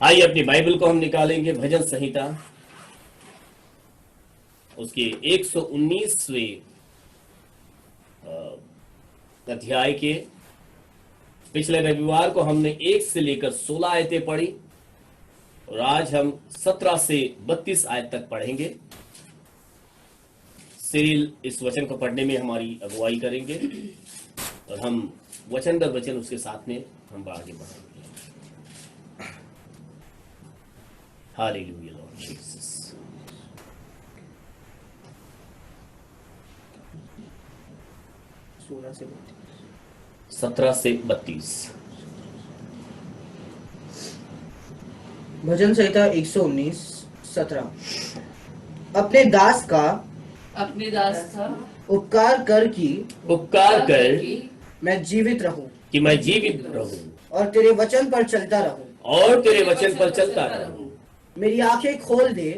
आइए अपनी बाइबल को हम निकालेंगे, भजन संहिता उसके 119वें अध्याय के। पिछले रविवार को हमने 1 से लेकर 16 आयतें पढ़ी और आज हम 17 से 32 आयत तक पढ़ेंगे। सिरिल इस वचन को पढ़ने में हमारी अगुवाई करेंगे और हम वचन दर वचन उसके साथ में हम आगे बढ़ेंगे। Hallelujah Lord Jesus. 17 से 32 भजन संहिता 119 17। अपने दास का उपकार कर कि मैं जीवित रहूं, और तेरे वचन पर चलता रहूं। मेरी आंखें खोल दे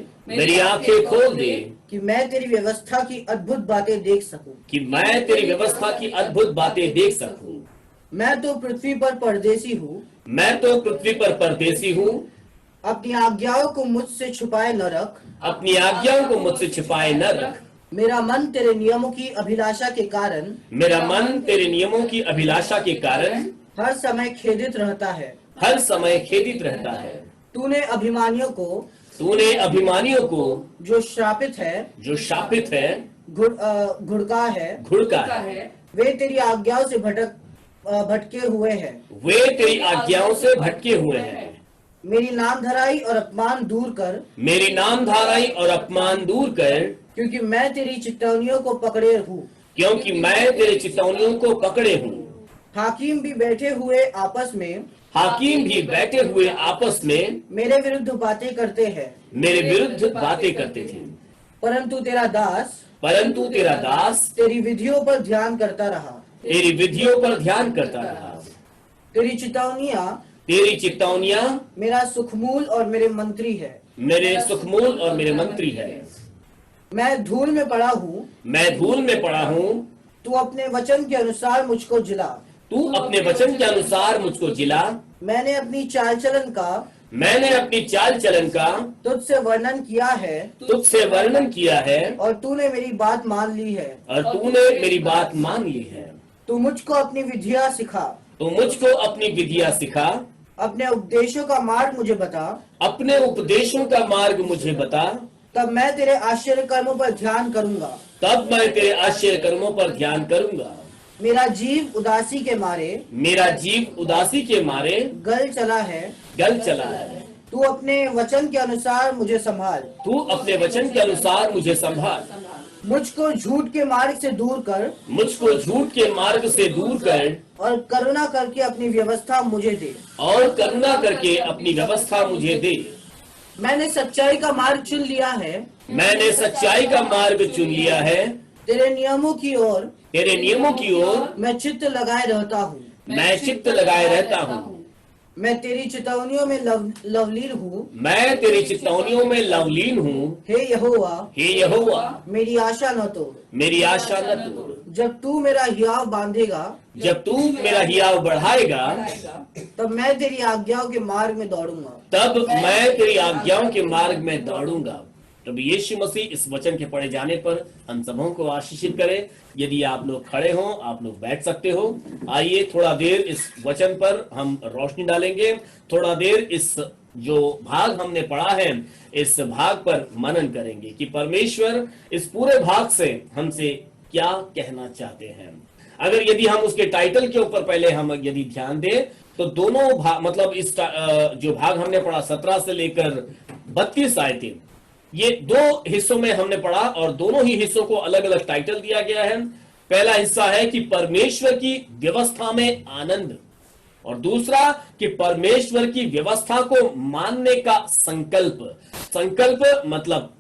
कि मैं तेरी व्यवस्था की अद्भुत बातें देख सकूं। मैं तो पृथ्वी पर परदेसी हूँ। अपनी आज्ञाओं को मुझसे छुपाए न रख। मेरा मन तेरे नियमों की अभिलाषा के कारण हर समय खेदित रहता है। तूने अभिमानियों को जो श्रापित है घुड़का है। वे तेरी आज्ञाओं से भटके हुए हैं। मेरी नामधराई और अपमान दूर कर, क्योंकि मैं तेरी चितौनियों को पकड़े हूँ। हाकिम भी बैठे हुए आपस में मेरे विरुद्ध बातें करते थे। परंतु तेरा दास तेरी विधियों पर ध्यान करता रहा। तेरी चितौनियां मेरा सुखमूल और मेरे मंत्री है। मैं धूल में पड़ा हूँ। तू अपने वचन के अनुसार मुझको जिला। मैंने अपनी चाल चलन का तुझसे वर्णन किया है और तूने मेरी बात मान ली है। तू मुझको अपनी विधियां सिखा। अपने उपदेशों का मार्ग मुझे बता। तब मैं तेरे आश्चर्य कर्मों पर ध्यान करूंगा। मेरा जीव उदासी के मारे गल चला है। तू अपने वचन के अनुसार मुझे संभाल। मुझको झूठ के मार्ग से दूर कर और करुणा करके अपनी व्यवस्था मुझे दे। मैंने सच्चाई का मार्ग चुन लिया है। तेरे नियमों की ओर मैं चित्त लगाए रहता हूँ। मैं तेरी चितौनियों में लवलीन हूँ। हे यहोवा मेरी आशा न तोड़। जब तू मेरा हियाव बढ़ाएगा तब मैं तेरी आज्ञाओं के मार्ग में दौड़ूंगा। प्रभु यीशु मसीह इस वचन के पढ़े जाने पर हम सबों को आशीषित करे। यदि आप लोग खड़े हो, आप लोग बैठ सकते हो। आइए थोड़ा देर इस वचन पर हम रोशनी डालेंगे। थोड़ा देर इस जो भाग हमने पढ़ा है इस भाग पर मनन करेंगे कि परमेश्वर इस पूरे भाग से हमसे क्या कहना चाहते हैं। अगर यदि हम उसके टाइटल के ऊपर पहले हम यदि ध्यान दें तो दोनों भाग मतलब इस जो भाग हमने पढ़ा 17 से लेकर 32 आयतें, ये दो हिस्सों में हमने पढ़ा और दोनों ही हिस्सों को अलग अलग टाइटल दिया गया है। पहला हिस्सा है कि परमेश्वर की व्यवस्था में आनंद और दूसरा कि परमेश्वर की व्यवस्था को मानने का संकल्प मतलब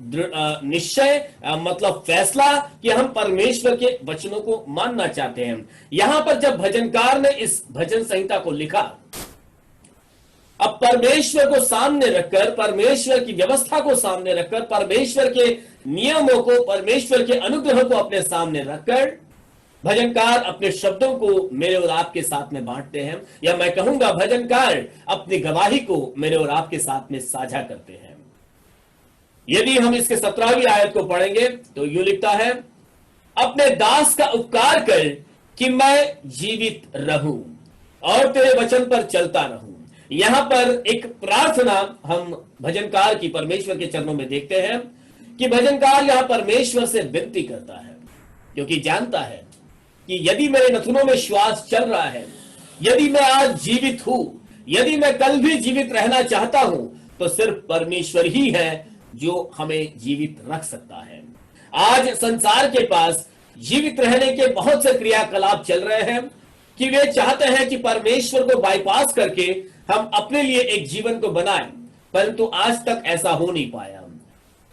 निश्चय मतलब फैसला कि हम परमेश्वर के वचनों को मानना चाहते हैं। यहां पर जब भजनकार ने इस भजन संहिता को लिखा, अब परमेश्वर को सामने रखकर, परमेश्वर की व्यवस्था को सामने रखकर, परमेश्वर के नियमों को, परमेश्वर के अनुग्रह को अपने सामने रखकर भजनकार अपने शब्दों को मेरे और आपके साथ में बांटते हैं, या मैं कहूंगा भजनकार अपनी गवाही को मेरे और आपके साथ में साझा करते हैं। यदि हम इसके 17वीं आयत को पढ़ेंगे तो यूं लिखता है, अपने दास का उपकार कर कि मैं जीवित रहूं और तेरे वचन पर चलता रहूं। यहां पर एक प्रार्थना हम भजनकार की परमेश्वर के चरणों में देखते हैं कि भजनकार यहां परमेश्वर से विनती करता है, क्योंकि जानता है कि यदि मेरे नथुनों में श्वास चल रहा है, यदि मैं आज जीवित हूं, यदि मैं कल भी जीवित रहना चाहता हूं, तो सिर्फ परमेश्वर ही है जो हमें जीवित रख सकता है। आज संसार के पास जीवित रहने के बहुत से क्रियाकलाप चल रहे हैं कि वे चाहते हैं कि परमेश्वर को बाईपास करके हम अपने लिए एक जीवन को बनाएं, परंतु आज तक ऐसा हो नहीं पाया।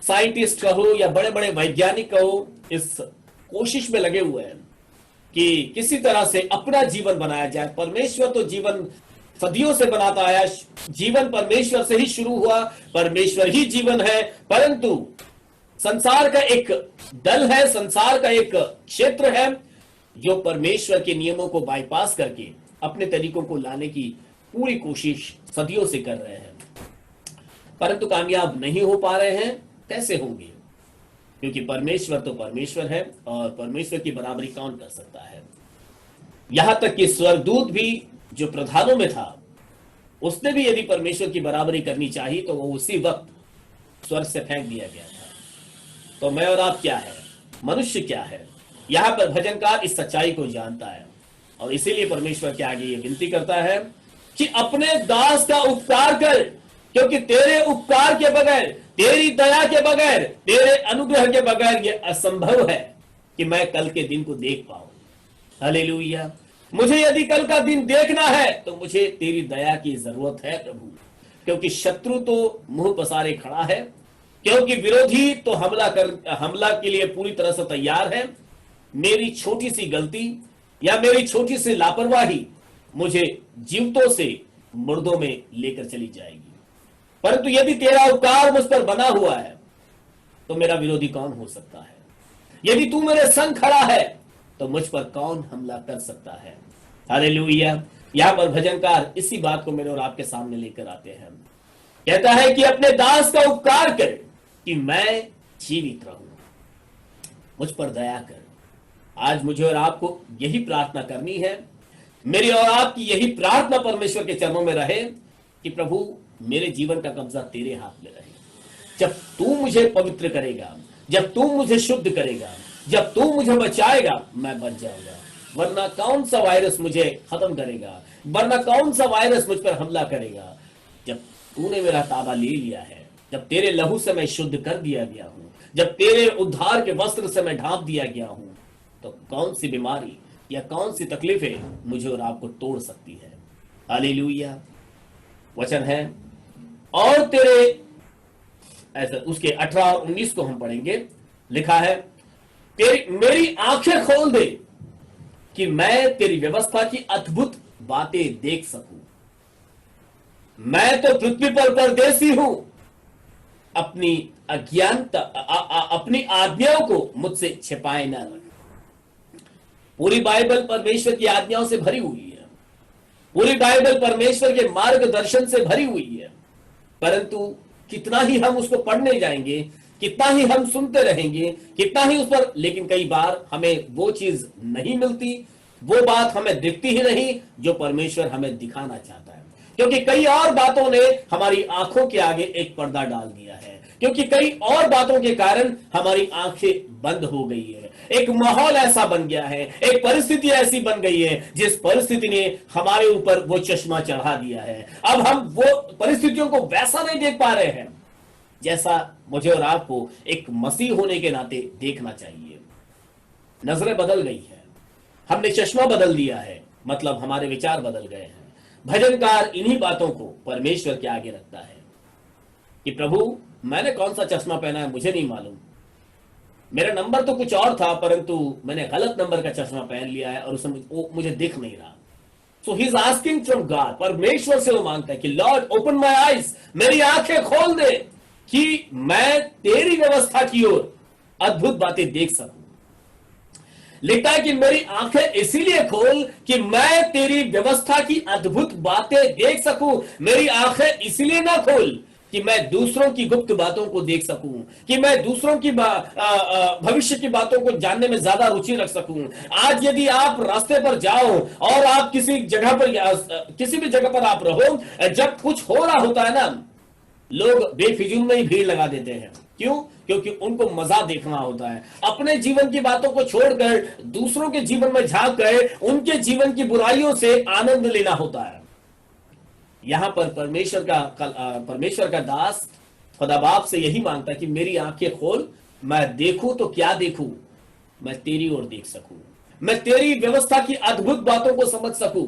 साइंटिस्ट कहो या बड़े बड़े वैज्ञानिक कहो, इस कोशिश में लगे हुए हैं कि किसी तरह से अपना जीवन बनाया जाए। परमेश्वर तो जीवन सदियों से बनाता आया, जीवन परमेश्वर से ही शुरू हुआ, परमेश्वर ही जीवन है, परंतु संसार का एक दल है, संसार का एक क्षेत्र है जो परमेश्वर के नियमों को बाईपास करके अपने तरीकों को लाने की पूरी कोशिश सदियों से कर रहे हैं, परंतु कामयाब नहीं हो पा रहे हैं। कैसे होंगे? क्योंकि परमेश्वर तो परमेश्वर है और परमेश्वर की बराबरी कौन कर सकता है। यहां तक कि स्वर्गदूत भी जो प्रधानों में था, उसने भी यदि परमेश्वर की बराबरी करनी चाहिए तो वो उसी वक्त स्वर्ग से फेंक दिया गया था। तो मैं और आप क्या है, मनुष्य क्या है? यहां पर भजनकार इस सच्चाई को जानता है और इसीलिए परमेश्वर के आगे ये विनती करता है कि अपने दास का उपकार कर, क्योंकि तेरे उपकार के बगैर, तेरी दया के बगैर, तेरे अनुग्रह के बगैर ये असंभव है कि मैं कल के दिन को देख पाऊं। हालेलुया। मुझे यदि कल का दिन देखना है तो मुझे तेरी दया की जरूरत है प्रभु, क्योंकि शत्रु तो मुंह पसारे खड़ा है, क्योंकि विरोधी तो हमला के लिए पूरी तरह से तैयार है। मेरी छोटी सी गलती या मेरी छोटी सी लापरवाही मुझे जीवतों से मुर्दों में लेकर चली जाएगी, परंतु यदि तेरा उपकार मुझ पर बना हुआ है तो मेरा विरोधी कौन हो सकता है? यदि तू मेरे संग खड़ा है तो मुझ पर कौन हमला कर सकता है? हालेलुया। यहां पर भजनकार इसी बात को मेरे और आपके सामने लेकर आते हैं। कहता है कि अपने दास का उपकार कर कि मैं जीवित रहूं, मुझ पर दया कर। आज मुझे और आपको यही प्रार्थना करनी है, मेरी और आपकी यही प्रार्थना परमेश्वर के चरणों में रहे कि प्रभु मेरे जीवन का कब्जा तेरे हाथ में रहे। जब तू मुझे पवित्र करेगा, जब तू मुझे शुद्ध करेगा, जब तू मुझे बचाएगा, मैं बच जाऊंगा। वरना कौन सा वायरस मुझे खत्म करेगा, वरना कौन सा वायरस मुझ पर हमला करेगा? जब तूने मेरा ताबा ले लिया है, जब तेरे लहू से मैं शुद्ध कर दिया गया हूं, जब तेरे उद्धार के वस्त्र से मैं ढांप दिया गया हूं, तो कौन सी बीमारी या कौन सी तकलीफें मुझे और आपको तोड़ सकती है? हालेलुया। वचन है, और तेरे ऐसा उसके 18 और 19 को हम पढ़ेंगे। लिखा है, मेरी आंखें खोल दे कि मैं तेरी व्यवस्था की अद्भुत बातें देख सकूं। मैं तो पृथ्वी पर परदेसी हूं, अपनी अज्ञानता अपनी आज्ञाओं को मुझसे छिपाए न रख। पूरी बाइबल परमेश्वर की आज्ञाओं से भरी हुई है, पूरी बाइबल परमेश्वर के मार्गदर्शन से भरी हुई है, परंतु कितना ही हम उसको पढ़ने जाएंगे, कितना ही हम सुनते रहेंगे, कितना ही उस पर, लेकिन कई बार हमें वो चीज नहीं मिलती, वो बात हमें दिखती ही नहीं जो परमेश्वर हमें दिखाना चाहता है। क्योंकि कई और बातों ने हमारी आंखों के आगे एक पर्दा डाल दिया है, क्योंकि कई और बातों के कारण हमारी आंखें बंद हो गई है। एक माहौल ऐसा बन गया है, एक परिस्थिति ऐसी बन गई है जिस परिस्थिति ने हमारे ऊपर वो चश्मा चढ़ा दिया है। अब हम वो परिस्थितियों को वैसा नहीं देख पा रहे हैं जैसा मुझे और आपको एक मसीह होने के नाते देखना चाहिए। नजरें बदल गई है, हमने चश्मा बदल दिया है, मतलब हमारे विचार बदल गए हैं। भजनकार इन्हीं बातों को परमेश्वर के आगे रखता है कि प्रभु मैंने कौन सा चश्मा पहना है मुझे नहीं मालूम, मेरा नंबर तो कुछ और था, परंतु मैंने गलत नंबर का चश्मा पहन लिया है और उसमें मुझे दिख नहीं रहा। So he is asking from God, परमेश्वर से वो मांगता है कि लॉर्ड ओपन माय आईज, मेरी आंखें खोल दे कि मैं तेरी व्यवस्था की ओर अद्भुत बातें देख सकूं। लिखता है कि मेरी आंखें इसीलिए खोल कि मैं तेरी व्यवस्था की अद्भुत बातें देख सकूं। मेरी आंखें इसलिए ना खोल कि मैं दूसरों की गुप्त बातों को देख सकूं, कि मैं दूसरों की भविष्य की बातों को जानने में ज्यादा रुचि रख सकूं। आज यदि आप रास्ते पर जाओ और आप किसी जगह पर किसी भी जगह पर आप रहो, जब कुछ हो रहा होता है ना, लोग बेफिजूल में ही भीड़ लगा देते हैं। क्यों? क्योंकि उनको मजा देखना होता है। अपने जीवन की बातों को छोड़कर दूसरों के जीवन में झांक कर उनके जीवन की बुराइयों से आनंद लेना होता है। यहां पर परमेश्वर का दास खुदा बाप से यही मांगता है कि मेरी आंखें खोल, मैं देखूं तो क्या देखूं, मैं तेरी ओर देख सकूं, मैं तेरी व्यवस्था की अद्भुत बातों को समझ सकूं,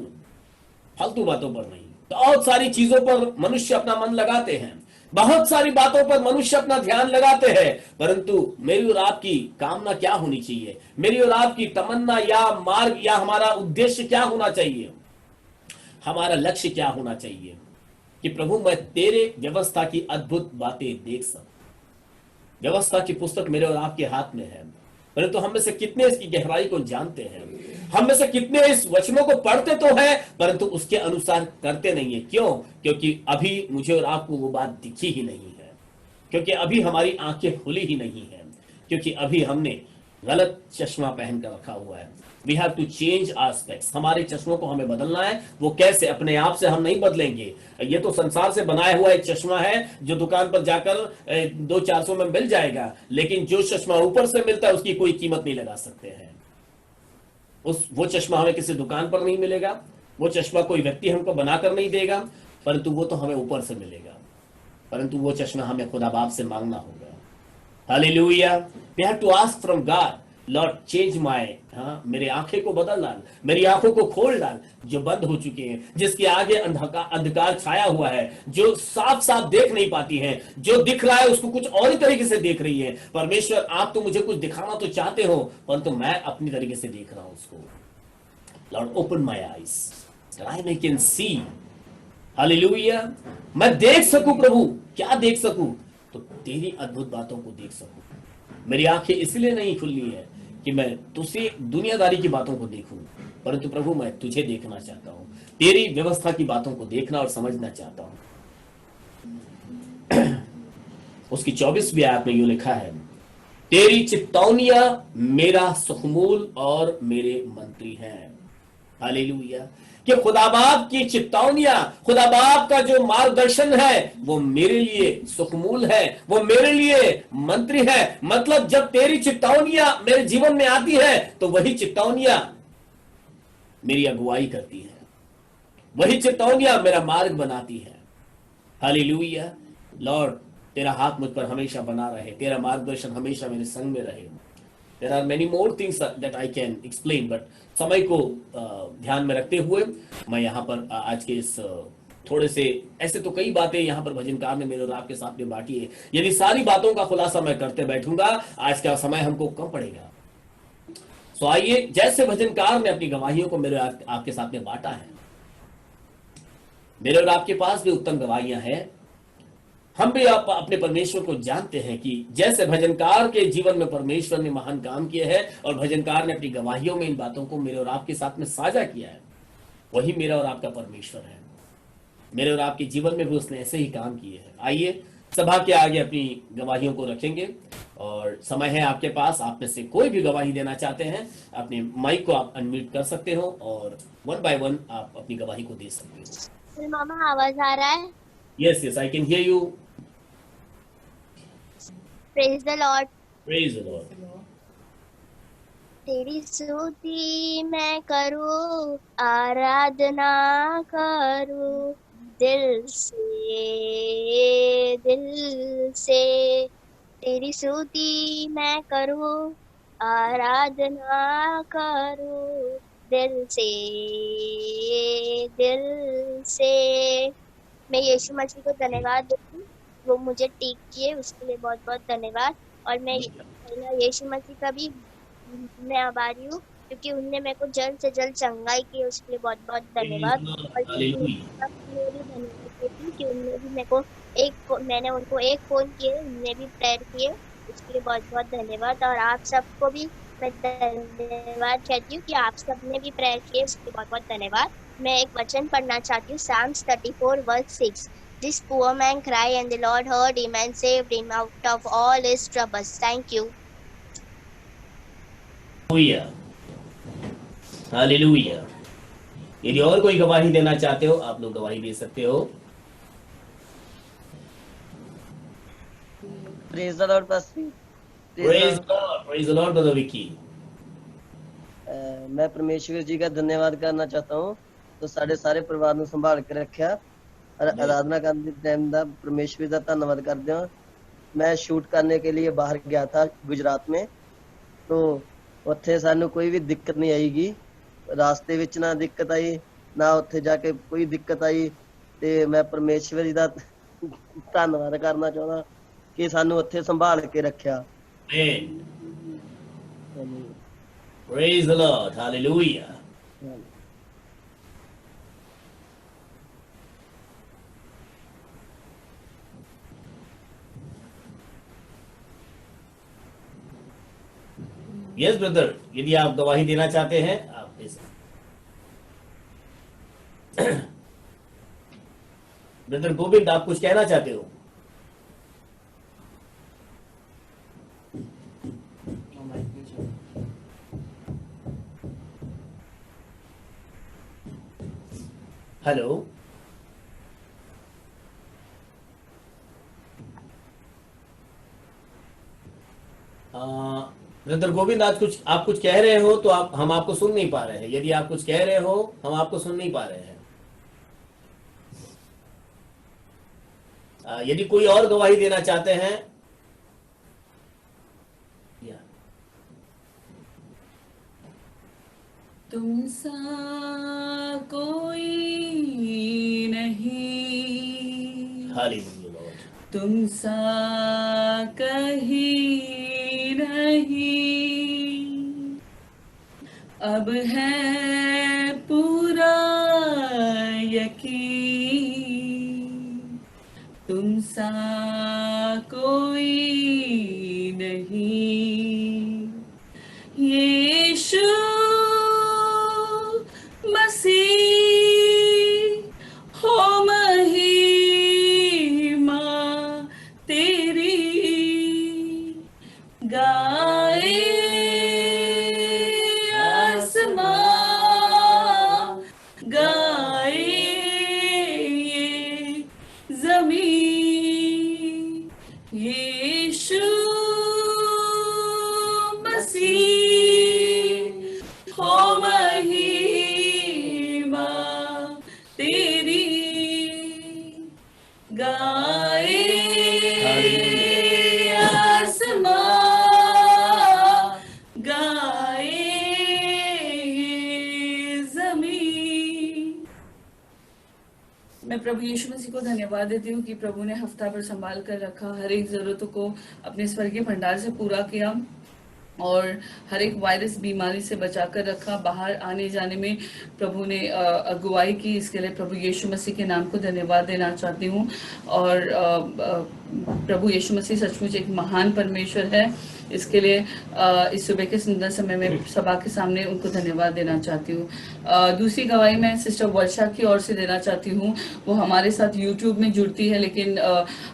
फालतू बातों पर नहीं। बहुत सारी चीजों पर मनुष्य अपना मन लगाते हैं, बहुत सारी बातों पर मनुष्य अपना ध्यान लगाते हैं, परंतु मेरी और आपकी कामना क्या होनी चाहिए, मेरी और आपकी तमन्ना या मार्ग या हमारा उद्देश्य क्या होना चाहिए, हमारा लक्ष्य क्या होना चाहिए कि प्रभु मैं तेरे व्यवस्था की अद्भुत बातें देख सकूं। व्यवस्था की पुस्तक मेरे और आपके हाथ में है, परंतु हम में से कितने इसकी गहराई को जानते हैं? हम में से कितने इस वचनों को पढ़ते तो है परंतु उसके अनुसार करते नहीं है? क्यों? क्योंकि अभी मुझे और आपको वो बात दिखी ही नहीं है, क्योंकि अभी हमारी आंखें खुली ही नहीं है, क्योंकि अभी हमने गलत चश्मा पहन कर रखा हुआ है। We have to change our specs. हमारे चश्मों को हमें बदलना है। वो कैसे? अपने आप से हम नहीं बदलेंगे। ये तो संसार से बनाया हुआ एक चश्मा है जो दुकान पर जाकर 200-400 में मिल जाएगा, लेकिन जो चश्मा ऊपर से मिलता है उसकी कोई कीमत नहीं लगा सकते हैं। वो चश्मा हमें किसी दुकान पर नहीं मिलेगा, वो चश्मा कोई व्यक्ति हमको बनाकर नहीं देगा, परंतु वो तो हमें ऊपर से मिलेगा। परंतु वो चश्मा हमें खुदा बाप से मांगना होगा। Hallelujah. We have to ask from God, Lord change my, मेरी आंखें को बदल डाल, मेरी आंखों को खोल डाल जो बंद हो चुके हैं, जिसके आगे अंधकार छाया हुआ है, जो साफ साफ देख नहीं पाती हैं, जो दिख रहा है उसको कुछ और ही तरीके से देख रही है। परमेश्वर आप तो मुझे कुछ दिखाना तो चाहते हो, परंतु मैं अपनी तरीके से देख रहा हूं उसको। Lord open my eyes that I may can see. Hallelujah. मैं देख सकूं प्रभु, क्या देख सकूं? तो तेरी अद्भुत बातों को देख सकूं। मेरी आंखें इसलिए नहीं खुली है कि मैं तुझसे दुनियादारी की बातों को देखूं, परंतु प्रभु मैं तुझे देखना चाहता हूं, तेरी व्यवस्था की बातों को देखना और समझना चाहता हूं। उसकी 24वीं आयत में यूं लिखा है, तेरी चित्तौनियां मेरा सुखमूल और मेरे मंत्री हैं। हालेलुया। कि खुदा बाप की चित्तौनियां, खुदा बाप का जो मार्गदर्शन है वो मेरे लिए सुखमूल है, वो मेरे लिए मंत्री है। मतलब जब तेरी चित्तौनियां मेरे जीवन में आती है तो वही चित्तौनियां मेरी अगुवाई करती है, वही चित्तौनियां मेरा मार्ग बनाती है। हालेलुया। लॉर्ड तेरा हाथ मुझ पर हमेशा बना रहे, तेरा मार्गदर्शन हमेशा मेरे संग में रहे। There are many more things that I can explain, but समय को ध्यान में रखते हुए मैं यहाँ पर आज के इस थोड़े से, ऐसे तो कई बातें यहाँ पर भजनकार ने मेरे और आपके साथ में बांटी है। यदि सारी बातों का खुलासा मैं करते बैठूंगा आज का समय हमको कम पड़ेगा। तो आइए, जैसे भजनकार ने अपनी गवाहियों को मेरे आपके साथ में बांटा है, मेरे और आपके पास भी उत्तम गवाहियां हैं। हम भी आप अपने परमेश्वर को जानते हैं कि जैसे भजनकार के जीवन में परमेश्वर ने महान काम किया है और भजनकार ने अपनी गवाहियों में इन बातों को मेरे और आपके साथ में साझा किया है, वही मेरा और आपका परमेश्वर है। मेरे और आपके जीवन में भी उसने ऐसे ही काम किए हैं। आइए सभा के आगे अपनी गवाहियों को रखेंगे और समय है आपके पास। आप में से कोई भी गवाही देना चाहते हैं, अपने माइक को आप अनम्यूट कर सकते हो और 1 by 1 आप अपनी गवाही को दे सकते हो। मामा आवाज आ रहा है? Yes, I can hear you. Praise the Lord. Praise the Lord. तेरी स्तुति मैं करूं, आराधना करूं दिल से। तेरी स्तुति मैं करूं, आराधना करूं दिल से। मैं यीशु मसीह को धन्यवाद देती हूँ, वो मुझे ठीक किए, उसके लिए बहुत बहुत धन्यवाद। और मैं यीशु मसीह का भी मैं आभारी हूँ क्योंकि उनने मेरे को जल्द से जल्द चंगाई की, उसके लिए बहुत बहुत धन्यवाद। और कि उनने भी मेरे को मैंने उनको एक फोन किए, उनने भी प्रेयर किए, उसके लिए बहुत बहुत धन्यवाद। और आप सबको भी मैं धन्यवाद कहती हूँ कि आप सबने भी प्रेयर किए, उसके बहुत बहुत धन्यवाद। मैं एक वचन पढ़ना चाहती हूँ, Psalms 34 verse 6। This poor man cried and the Lord heard him and saved him out of all his troubles. Thank you. Hallelujah. यदि और कोई गवाही देना चाहते हो, आप लोग गवाही दे सकते हो। Praise the Lord pastor. Praise the Lord brother Vicky. मैं परमेश्वर जी का धन्यवाद करना चाहता हूँ तो साढ़े सारे परिवार ਨੂੰ ਸੰਭਾਲ ਕੇ ਰੱਖਿਆ आराधना करने के टाइम ਦਾ परमेश्वर ਦਾ ਧੰਨਵਾਦ ਕਰਦੇ ਹਾਂ। मैं शूट करने के लिए बाहर गया था गुजरात में, तो ਉੱਥੇ ਸਾਨੂੰ ਕੋਈ ਵੀ ਦਿੱਕਤ ਨਹੀਂ ਆईगी, रास्ते ਵਿੱਚ ना ਦਿੱਕਤ आई ना ਉੱਥੇ ਜਾ ਕੇ ਕੋਈ ਦਿੱਕਤ आई। ਤੇ मैं परमेश्वर जी ਦਾ ਧੰਨਵਾਦ ਕਰਨਾ ਚਾਹੁੰਦਾ ਕਿ ਸਾਨੂੰ ਉੱਥੇ ਸੰਭਾਲ ਕੇ ਰੱਖਿਆ। Praise the Lord. Hallelujah. Yes, brother. यदि आप गवाही देना चाहते हैं, आप दे सकते। ब्रदर गोविंद, आप कुछ कहना चाहते हो? हेलो, ब्रदर गोविंद, आज आप कुछ कह रहे हो तो हम आपको सुन नहीं पा रहे हैं। यदि आप कुछ कह रहे हो, हम आपको सुन नहीं पा रहे हैं। यदि कोई और गवाही देना चाहते हैं, तुम सा कोई नहीं, हालेलुया लॉर्ड, तुम सा कहीं नहीं, अब है पूरा यकीन, तुम सा कोई नहीं, यीशु मसीह हो महिमा तेरी, गाए आसमां, गाए ये ज़मीन, यीशु मसीह हो महिमा तेरी, गाए आसमां, गाए ज़मीन। मैं प्रभु यीशु मसीह को धन्यवाद देती हूँ कि प्रभु ने हफ्ता भर संभाल कर रखा, हर एक ज़रूरतों को अपने स्वर्गीय भंडार से पूरा किया और हर एक वायरस बीमारी से बचा कर रखा। बाहर आने जाने में प्रभु ने अगुवाई की, इसके लिए प्रभु यीशु मसीह के नाम को धन्यवाद देना चाहती हूँ। और प्रभु यीशु मसीह सचमुच एक महान परमेश्वर है, इसके लिए इस सुबह के सुंदर समय में सभा के सामने उनको धन्यवाद देना चाहती हूँ। दूसरी गवाही मैं सिस्टर वर्षा की ओर से देना चाहती हूँ। वो हमारे साथ यूट्यूब में जुड़ती है, लेकिन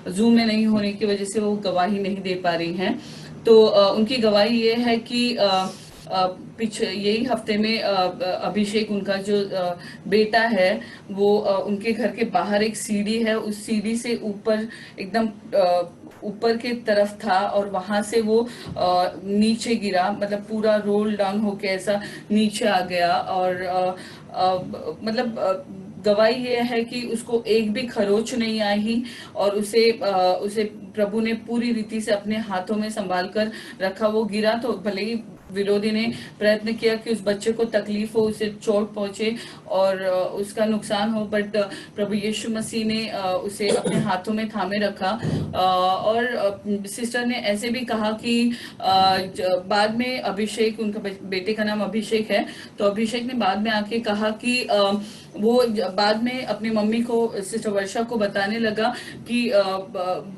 जूम में नहीं होने की वजह से वो गवाही नहीं दे पा रही हैं। तो उनकी गवाही ये है कि यही हफ्ते में अभिषेक, उनका जो बेटा है, वो उनके घर के बाहर एक सीढ़ी है, उस सीढ़ी से ऊपर एकदम ऊपर की तरफ था और वहां से वो नीचे गिरा, मतलब पूरा रोल डाउन होके ऐसा नीचे आ गया। और मतलब गवाही ये है कि उसको एक भी खरोच नहीं आई और उसे प्रभु ने पूरी रीति से अपने हाथों में संभाल कर रखा। वो गिरा तो भले ही विरोधी ने प्रयत्न किया कि उस बच्चे को तकलीफ हो, उसे चोट पहुंचे और उसका नुकसान हो, बट प्रभु यीशु मसीह ने उसे अपने हाथों में थामे रखा। और सिस्टर ने ऐसे भी कहा कि बाद में अभिषेक, उनका बेटे का नाम अभिषेक है, तो अभिषेक ने बाद में आके कहा कि वो बाद में अपनी मम्मी को, सिस्टर वर्षा को बताने लगा कि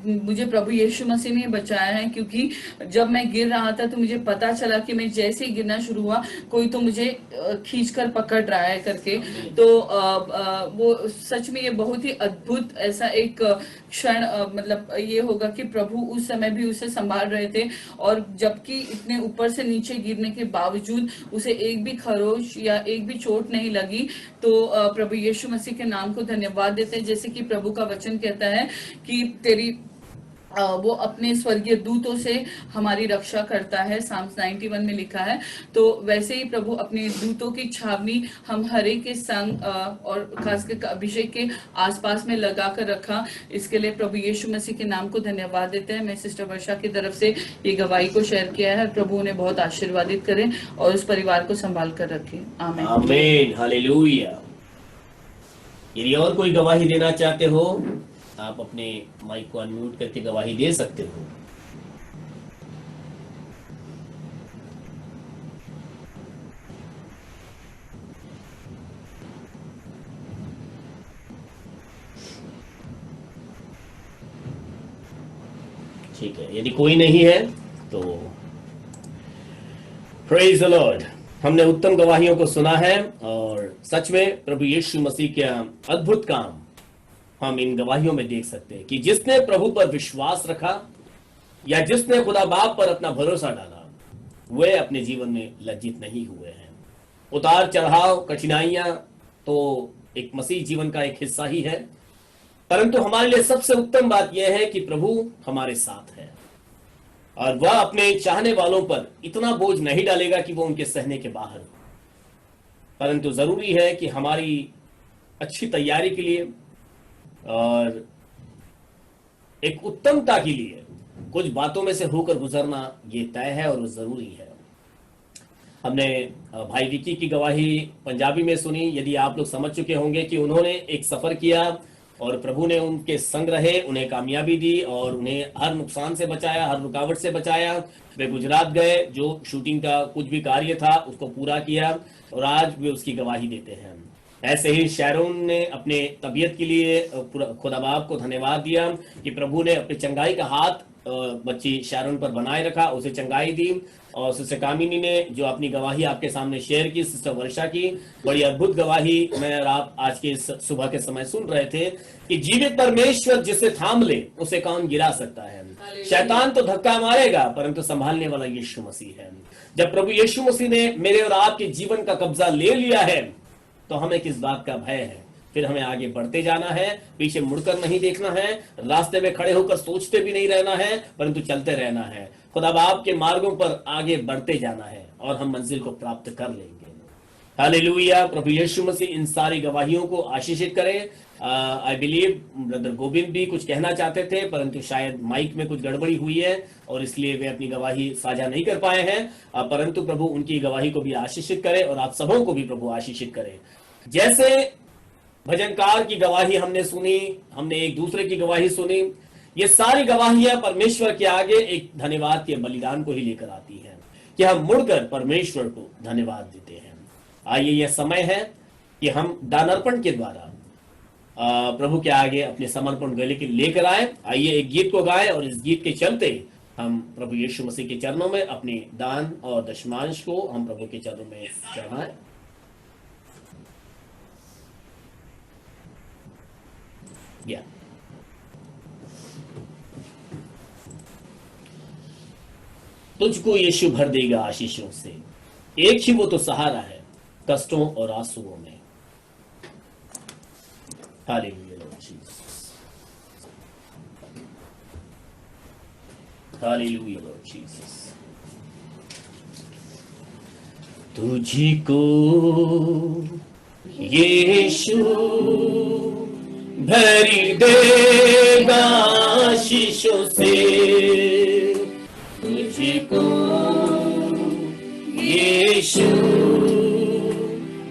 मुझे प्रभु यीशु मसीह ने बचाया है, क्योंकि जब मैं गिर रहा था तो मुझे पता चला कि मैं जैसे ही गिरना शुरू हुआ कोई तो मुझे खींचकर पकड़ रहा है करके। तो वो सच में ये बहुत ही अद्भुत ऐसा एक क्षण मतलब ये होगा कि प्रभु उस समय भी उसे संभाल रहे थे, और जबकि इतने ऊपर से नीचे गिरने के बावजूद उसे एक भी खरोच या एक भी चोट नहीं लगी। तो प्रभु यीशु मसीह के नाम को धन्यवाद देते हैं। जैसे कि प्रभु का वचन कहता है कि तेरी वो अपने स्वर्गीय दूतों से हमारी रक्षा करता है, साम्स 91 में लिखा है। तो वैसे ही प्रभु अपने दूतों की छावनी हम हरे के संग और खासकर अभिषेक के आसपास में लगा कर रखा, इसके लिए प्रभु यीशु मसीह के नाम को धन्यवाद देते हैं। मैं सिस्टर वर्षा की तरफ से ये गवाही को शेयर किया है। प्रभु उन्हें बहुत आशीर्वादित करें और उस परिवार को संभाल कर रखें। आमीन, आमीन, हालेलुया। यदि और कोई गवाही देना चाहते हो, आप अपने माइक को अनम्यूट करके गवाही दे सकते हो। ठीक है, यदि कोई नहीं है तो प्रेज द लॉर्ड। हमने उत्तम गवाहियों को सुना है और सच में प्रभु यीशु मसीह के अद्भुत काम हम इन गवाहियों में देख सकते हैं कि जिसने प्रभु पर विश्वास रखा या जिसने खुदा बाप पर अपना भरोसा डाला, वे अपने जीवन में लज्जित नहीं हुए हैं। उतार चढ़ाव, कठिनाइयां तो एक मसीह जीवन का एक हिस्सा ही है, परंतु हमारे लिए सबसे उत्तम बात यह है कि प्रभु हमारे साथ है और वह अपने चाहने वालों पर इतना बोझ नहीं डालेगा कि वो उनके सहने के बाहर हो। परंतु जरूरी है कि हमारी अच्छी तैयारी के लिए और एक उत्तमता के लिए कुछ बातों में से होकर गुजरना ये तय है और जरूरी है। हमने भाई विकी की गवाही पंजाबी में सुनी। यदि आप लोग समझ चुके होंगे कि उन्होंने एक सफर किया और प्रभु ने उनके संग रहे, उन्हें कामयाबी दी और उन्हें हर नुकसान से बचाया, हर रुकावट से बचाया। वे गुजरात गए, जो शूटिंग का कुछ भी कार्य था उसको पूरा किया और आज वे उसकी गवाही देते हैं। ऐसे ही शैरोन ने अपने तबीयत के लिए खुदा बाप को धन्यवाद दिया कि प्रभु ने अपनी चंगाई का हाथ बच्ची शैरोन पर बनाए रखा, उसे चंगाई दी। और सिस्टर कामिनी ने जो अपनी गवाही आपके सामने शेयर की, सिस्टर वर्षा की बड़ी अद्भुत गवाही मैं और आप आज के सुबह के समय सुन रहे थे कि जीवित परमेश्वर जिसे थाम ले उसे कौन गिरा सकता है। शैतान तो धक्का मारेगा परंतु संभालने वाला यीशु मसीह है। जब प्रभु यीशु मसीह ने मेरे और आपके जीवन का कब्जा ले लिया है तो हमें किस बात का भय है। फिर हमें आगे बढ़ते जाना है, पीछे मुड़कर नहीं देखना है, रास्ते में खड़े होकर सोचते भी नहीं रहना है, परंतु चलते रहना है। खुदा बाप के मार्गों पर आगे बढ़ते जाना है और हम मंजिल को प्राप्त कर लेंगे। हालेलुया। प्रभु यीशु मसीह इन सारी गवाहियों को आशीषित करे। आई बिलीव ब्रदर गोविंद भी कुछ कहना चाहते थे परंतु शायद माइक में कुछ गड़बड़ी हुई है और इसलिए वे अपनी गवाही साझा नहीं कर पाए हैं। परंतु प्रभु उनकी गवाही को भी आशीषित करे और आप सबों को भी प्रभु आशीषित करे। जैसे भजनकार की गवाही हमने सुनी, हमने एक दूसरे की गवाही सुनी, ये सारी गवाहियां परमेश्वर के आगे एक धन्यवाद के बलिदान को ही लेकर आती हैं कि हम मुड़कर परमेश्वर को धन्यवाद देते हैं। आइए यह समय है कि हम दानार्पण के द्वारा प्रभु के आगे अपने समर्पण गले के लेकर आए। आइए एक गीत को गाएं और इस गीत के चलते हम प्रभु यीशु मसीह के चरणों में अपने दान और दशमांश को हम प्रभु के चरणों में चढ़ाएं। तुझको यीशु भर देगा आशीषों से, एक ही वो तो सहारा है कष्टों और आंसुओं में। Hallelujah Lord Jesus, hallelujah Lord Jesus. तुझको यीशु भर देगा आशीषों से, तुझको यीशु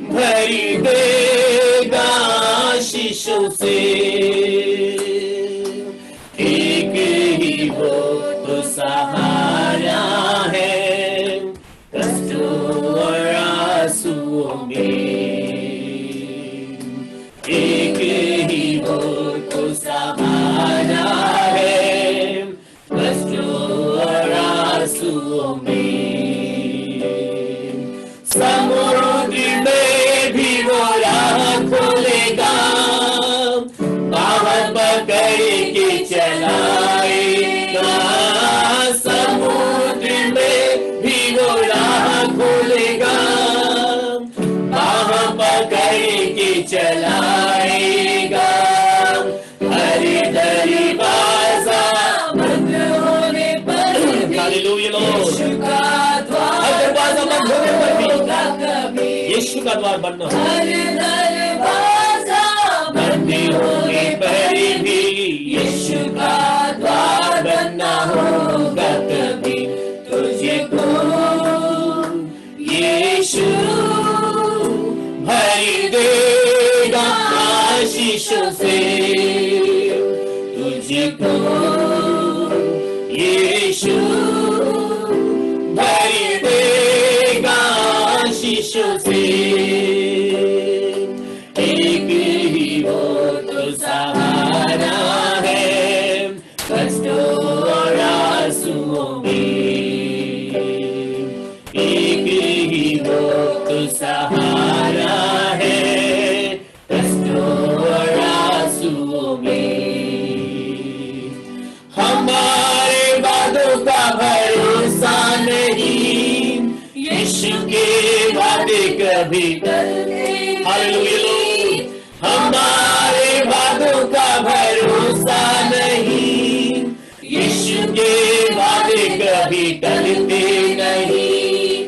भर देगा आशीषों से, एक ही वो तो सहारा है कष्टों और आंसुओं में। का द्वार बंद न हो, हर दरवाजा बंद होने पर भी यीशु का द्वार बंद न होगा कभी तुझको यीशु भर देगा आशीषों से तुझको, यीशु भर देगा आशीषों से। एक ही वो तो सहारा है कष्टों और आंसुओं में, एक ही वो तो सहारा है कष्टों और आंसुओं में। हमारे वादों का भरोसा नहीं, यीशु के वादे कभी हालेलुया। हमारे वादों का भरोसा नहीं, यीशु के वादे कभी टलते नहीं।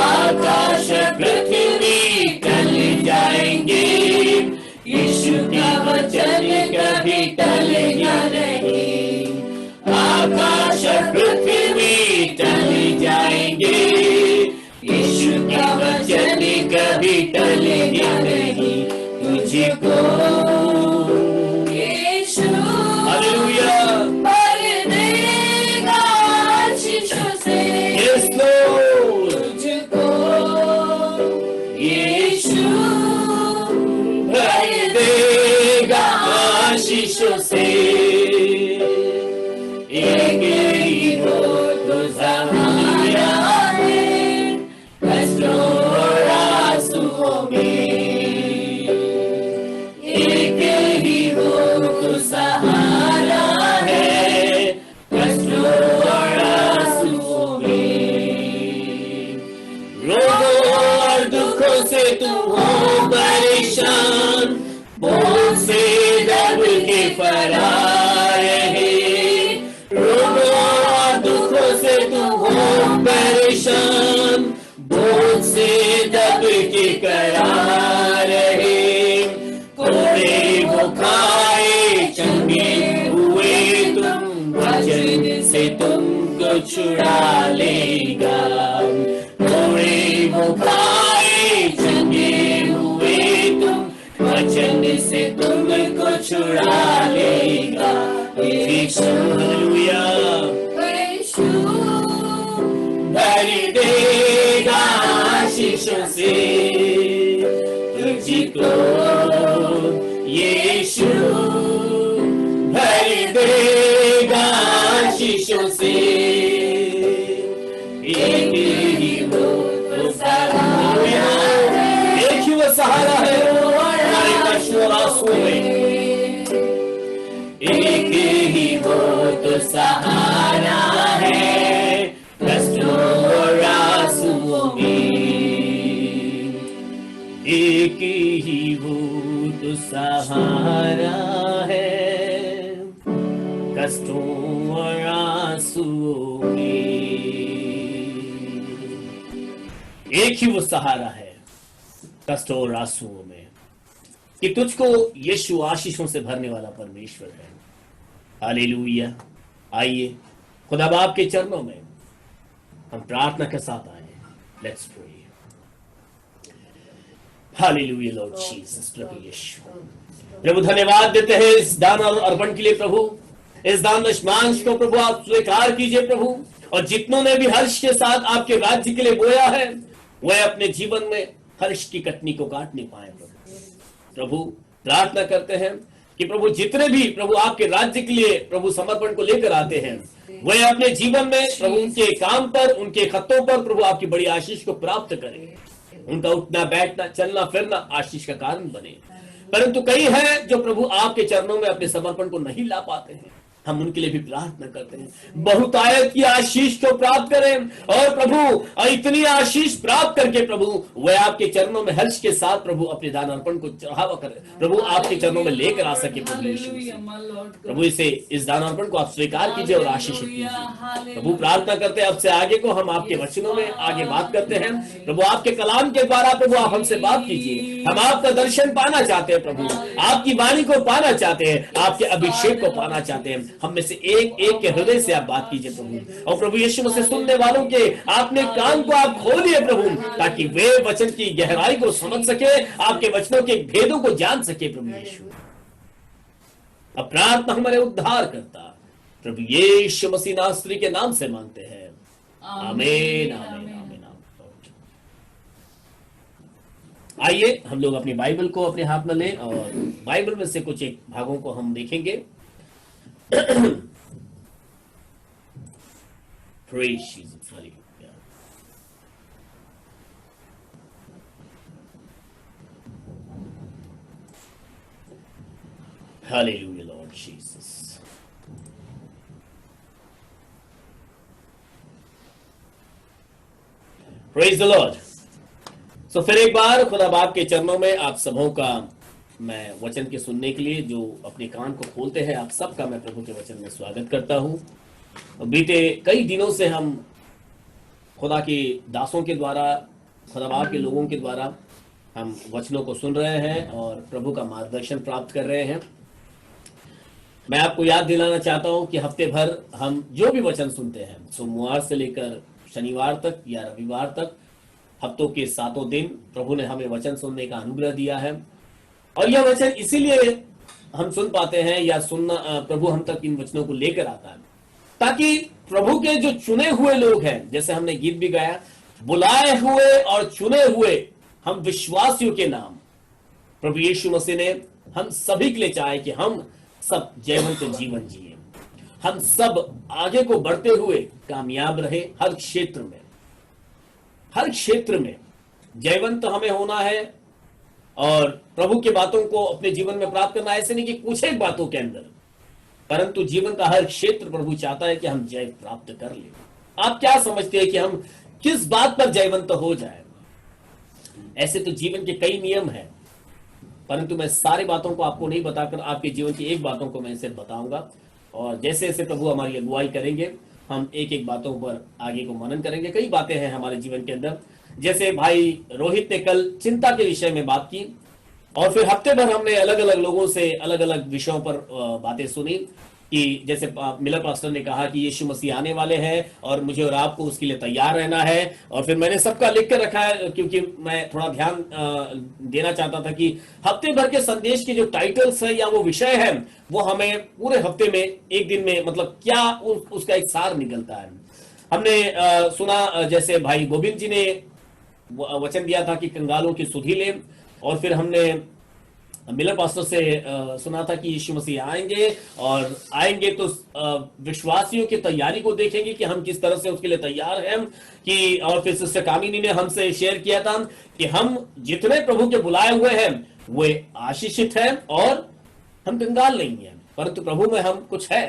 आकाश पृथ्वी टल जाएंगे, यीशु का वचन कभी टलेगा नहीं। आकाश पृथ्वी टल जाएंगे, यीशु का वचन कभी टलेगा नहीं। तुझको यीशु हालेलुया भर देगा आशीषों से यस लॉर्ड, तुझको यीशु भर देगा आशीषों से। एक ही वो तो सहारा है कष्टों और आंसुओं में, एक ही वो तो सहारा है कष्टों और आंसुओं में। रोगों और दुखों से तुम हो परेशान, बहुत से दर्द के फरार है। रोगों और दुखों से तुम हो परेशान, बहुत से दर्द के करार है। कोड़े वो खाए चंगे हुए तुम, वचन से तुमको छुड़ा लेगा। कोड़े वो खाए चंगे हुए तुम, वचन से तुमको छुड़ा लेगा। हालेलुया यीशु भर देगा आशीषों से तुझको, यीशु भर देगा आशीषों से। एक ही वो तो सहारा है, एक ही वो सहारा है हमारे कष्टों और आंसुओं में। एक ही वो तो सहारा है कष्टों और आंसुओं में, एक ही वो तो सहारा है कष्टों और आंसुओं में। एक ही वो सहारा है कष्टों और आंसुओं में, कि तुझको यीशु आशीषों से भरने वाला परमेश्वर है। हालेलुया। आइए खुदा बाप के चरणों में हम प्रार्थना के साथ आए। Let's pray. Hallelujah Lord Jesus. प्रभु यीशु, प्रभु धन्यवाद देते हैं इस दान और अर्पण के लिए। प्रभु इस दान दशमांश को प्रभु आप स्वीकार कीजिए प्रभु, और जितनों ने भी हर्ष के साथ आपके राज्य के लिए बोया है, वह अपने जीवन में हर्ष की कटनी को काट नहीं पाए। प्रभु प्रार्थना करते हैं कि प्रभु जितने भी प्रभु आपके राज्य के लिए प्रभु समर्पण को लेकर आते हैं, वह अपने जीवन में प्रभु उनके काम पर, उनके खतों पर प्रभु आपकी बड़ी आशीष को प्राप्त करें। उनका उठना बैठना चलना फिरना आशीष का कारण बने। परंतु कई हैं जो प्रभु आपके चरणों में अपने समर्पण को नहीं ला पाते हैं, हम उनके लिए भी प्रार्थना करते हैं, बहुतायत की आशीष को प्राप्त करें। और प्रभु इतनी आशीष प्राप्त करके प्रभु वह आपके चरणों में हर्ष के साथ प्रभु अपने दान अर्पण को चढ़ावा करें, प्रभु आपके चरणों में लेकर आ सके। प्रभु यीशु प्रभु इसे इस दान अर्पण को आप स्वीकार कीजिए और आशीषित कीजिए। प्रभु प्रार्थना करते हैं अब से आगे को हम आपके वचनों में आगे बात करते हैं। प्रभु आपके कलाम के द्वारा प्रभु आप हमसे बात कीजिए। हम आपका दर्शन पाना चाहते हैं प्रभु, आपकी वाणी को पाना चाहते हैं, आपके अभिषेक को पाना चाहते हैं। हम में से एक एक के हृदय से आप बात कीजिए प्रभु। और प्रभु यीशु मसीह सुनने वालों के आपने कान को आप खोलिए प्रभु, ताकि वे वचन की गहराई को समझ सके, आपके वचनों के भेदों को जान सके। प्रभु यीशु अब प्रार्थना हमारे उद्धार करता प्रभु यीशु मसीह नासरी के नाम से मांगते हैं, आमीन आमीन आमीन। आइए हम लोग अपनी बाइबल को अपने हाथ में लें और बाइबल में से कुछ एक भागों को हम देखेंगे। Praise Jesus, hallelujah. Hallelujah, Lord Jesus. Praise the Lord. So फिर एक बार खुदा बाप के चरणों में आप सबों का मैं वचन के सुनने के लिए जो अपने कान को खोलते हैं, आप सबका मैं प्रभु के वचन में स्वागत करता हूं। बीते कई दिनों से हम खुदा के दासों के द्वारा, खुदा बाप के लोगों के द्वारा हम वचनों को सुन रहे हैं और प्रभु का मार्गदर्शन प्राप्त कर रहे हैं। मैं आपको याद दिलाना चाहता हूं कि हफ्ते भर हम जो भी वचन सुनते हैं, सोमवार से लेकर शनिवार तक या रविवार तक, हफ्तों के 7 दिन प्रभु ने हमें वचन सुनने का अनुग्रह दिया है। और यह वचन इसीलिए हम सुन पाते हैं या सुनना, प्रभु हम तक इन वचनों को लेकर आता है ताकि प्रभु के जो चुने हुए लोग हैं, जैसे हमने गीत भी गाया, बुलाए हुए और चुने हुए हम विश्वासियों के नाम प्रभु यीशु मसीह ने हम सभी के लिए चाहे कि हम सब जयवंत जीवन जिए, हम सब आगे को बढ़ते हुए कामयाब रहे। हर क्षेत्र में, हर क्षेत्र में जयवंत हमें होना है और प्रभु की बातों को अपने जीवन में प्राप्त करना। ऐसे नहीं कि कुछ एक बातों के अंदर, परंतु जीवन का हर क्षेत्र प्रभु चाहता है कि हम जय प्राप्त कर लें। आप क्या समझते हैं कि हम किस बात पर जयवंत हो जाए? ऐसे तो जीवन के कई नियम हैं, परंतु मैं सारी बातों को आपको नहीं बताकर आपके जीवन की एक बातों को मैं इसे बताऊंगा। और जैसे जैसे प्रभु हमारी अगुवाई करेंगे, हम एक एक बातों पर आगे को मनन करेंगे। कई बातें हैं हमारे जीवन के अंदर, जैसे भाई रोहित ने कल चिंता के विषय में बात की और फिर हफ्ते भर हमने अलग अलग लोगों से अलग अलग विषयों पर बातें सुनी कि जैसे मिलर पास्टर ने कहा कि यीशु मसीह आने वाले हैं और मुझे और आपको उसके लिए तैयार रहना है। और फिर मैंने सबका लिख कर रखा है क्योंकि मैं थोड़ा ध्यान देना चाहता था कि हफ्ते भर के संदेश के जो टाइटल्स है या वो विषय है, वो हमें पूरे हफ्ते में एक दिन में मतलब क्या उसका एक सार निकलता है। हमने सुना जैसे भाई गोविंद जी ने वचन दिया था कि कंगालों की सुधि ले, और फिर हमने मिलर पास्टर से सुना था कि यीशु मसीह आएंगे और आएंगे तो विश्वासियों की तैयारी को देखेंगे कि हम किस तरह से उसके लिए तैयार हैं कि। और फिर सिस्टर कामिनी ने हमसे शेयर किया था कि हम जितने प्रभु के बुलाए हुए हैं वे आशीषित हैं और हम कंगाल नहीं हैं, परंतु प्रभु में हम कुछ है।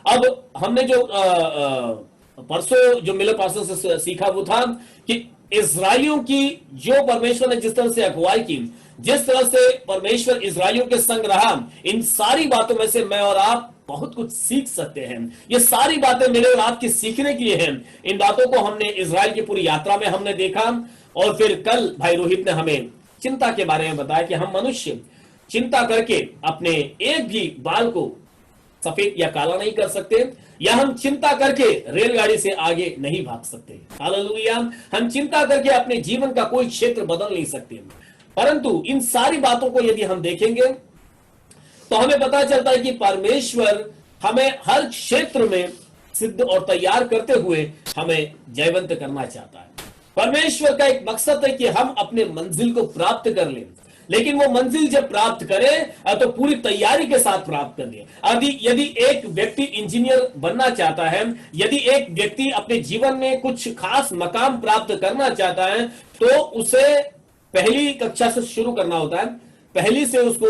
अब हमने जो परसों जो मिलर पास्टर से सीखा वो था कि इजराइलियों की जो परमेश्वर ने जिस तरह से अगुवाई की, जिस तरह से परमेश्वर इजराइलियों के संग रहा, इन सारी बातों में से मैं और आप बहुत कुछ सीख सकते हैं। ये सारी बातें मेरे और आपकी सीखने के लिए हैं। इन बातों को हमने इजराइल की पूरी यात्रा में हमने देखा। और फिर कल भाई रोहित ने हमें चिंता के बारे में बताया कि हम मनुष्य चिंता करके अपने एक भी बाल को सफेद या काला नहीं कर सकते, या हम चिंता करके रेलगाड़ी से आगे नहीं भाग सकते। हालेलुया। हम चिंता करके अपने जीवन का कोई क्षेत्र बदल नहीं सकते, परंतु इन सारी बातों को यदि हम देखेंगे तो हमें पता चलता है कि परमेश्वर हमें हर क्षेत्र में सिद्ध और तैयार करते हुए हमें जयवंत करना चाहता है। परमेश्वर का एक मकसद है कि हम अपने मंजिल को प्राप्त कर लें, लेकिन वो मंजिल जब प्राप्त करे तो पूरी तैयारी के साथ प्राप्त कर ले। यदि एक व्यक्ति इंजीनियर बनना चाहता है, यदि एक व्यक्ति अपने जीवन में कुछ खास मकाम प्राप्त करना चाहता है, तो उसे पहली कक्षा से शुरू करना होता है। पहली से उसको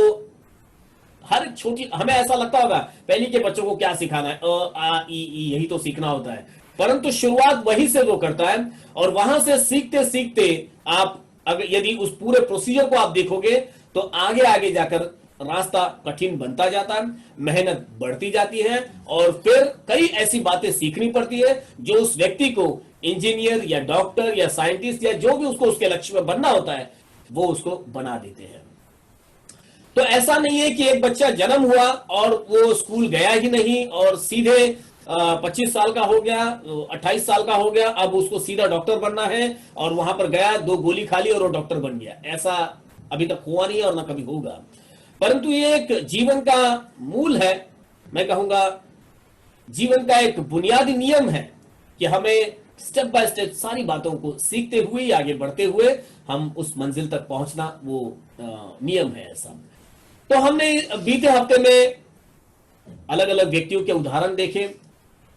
हर छोटी, हमें ऐसा लगता होगा पहली के बच्चों को क्या सिखाना है, अ आ ई ई यही तो सीखना होता है, परंतु शुरुआत वही से वो करता है। और वहां से सीखते सीखते आप अगर यदि उस पूरे प्रोसीजर को आप देखोगे तो आगे आगे जाकर रास्ता कठिन बनता जाता है, मेहनत बढ़ती जाती है और फिर कई ऐसी बातें सीखनी पड़ती है जो उस व्यक्ति को इंजीनियर या डॉक्टर या साइंटिस्ट या जो भी उसको उसके लक्ष्य में बनना होता है वो उसको बना देते हैं। तो ऐसा नहीं है कि एक बच्चा जन्म हुआ और वो स्कूल गया ही नहीं और सीधे 25 साल का हो गया, 28 साल का हो गया, अब उसको सीधा डॉक्टर बनना है और वहां पर गया, 2 गोली खा ली और वो डॉक्टर बन गया। ऐसा अभी तक हुआ नहीं और ना कभी होगा। परंतु ये एक जीवन का मूल है, मैं कहूंगा जीवन का एक बुनियादी नियम है कि हमें स्टेप बाय स्टेप सारी बातों को सीखते हुए ही आगे बढ़ते हुए हम उस मंजिल तक पहुंचना, वो नियम है ऐसा। तो हमने बीते हफ्ते में अलग अलग व्यक्तियों के उदाहरण देखे,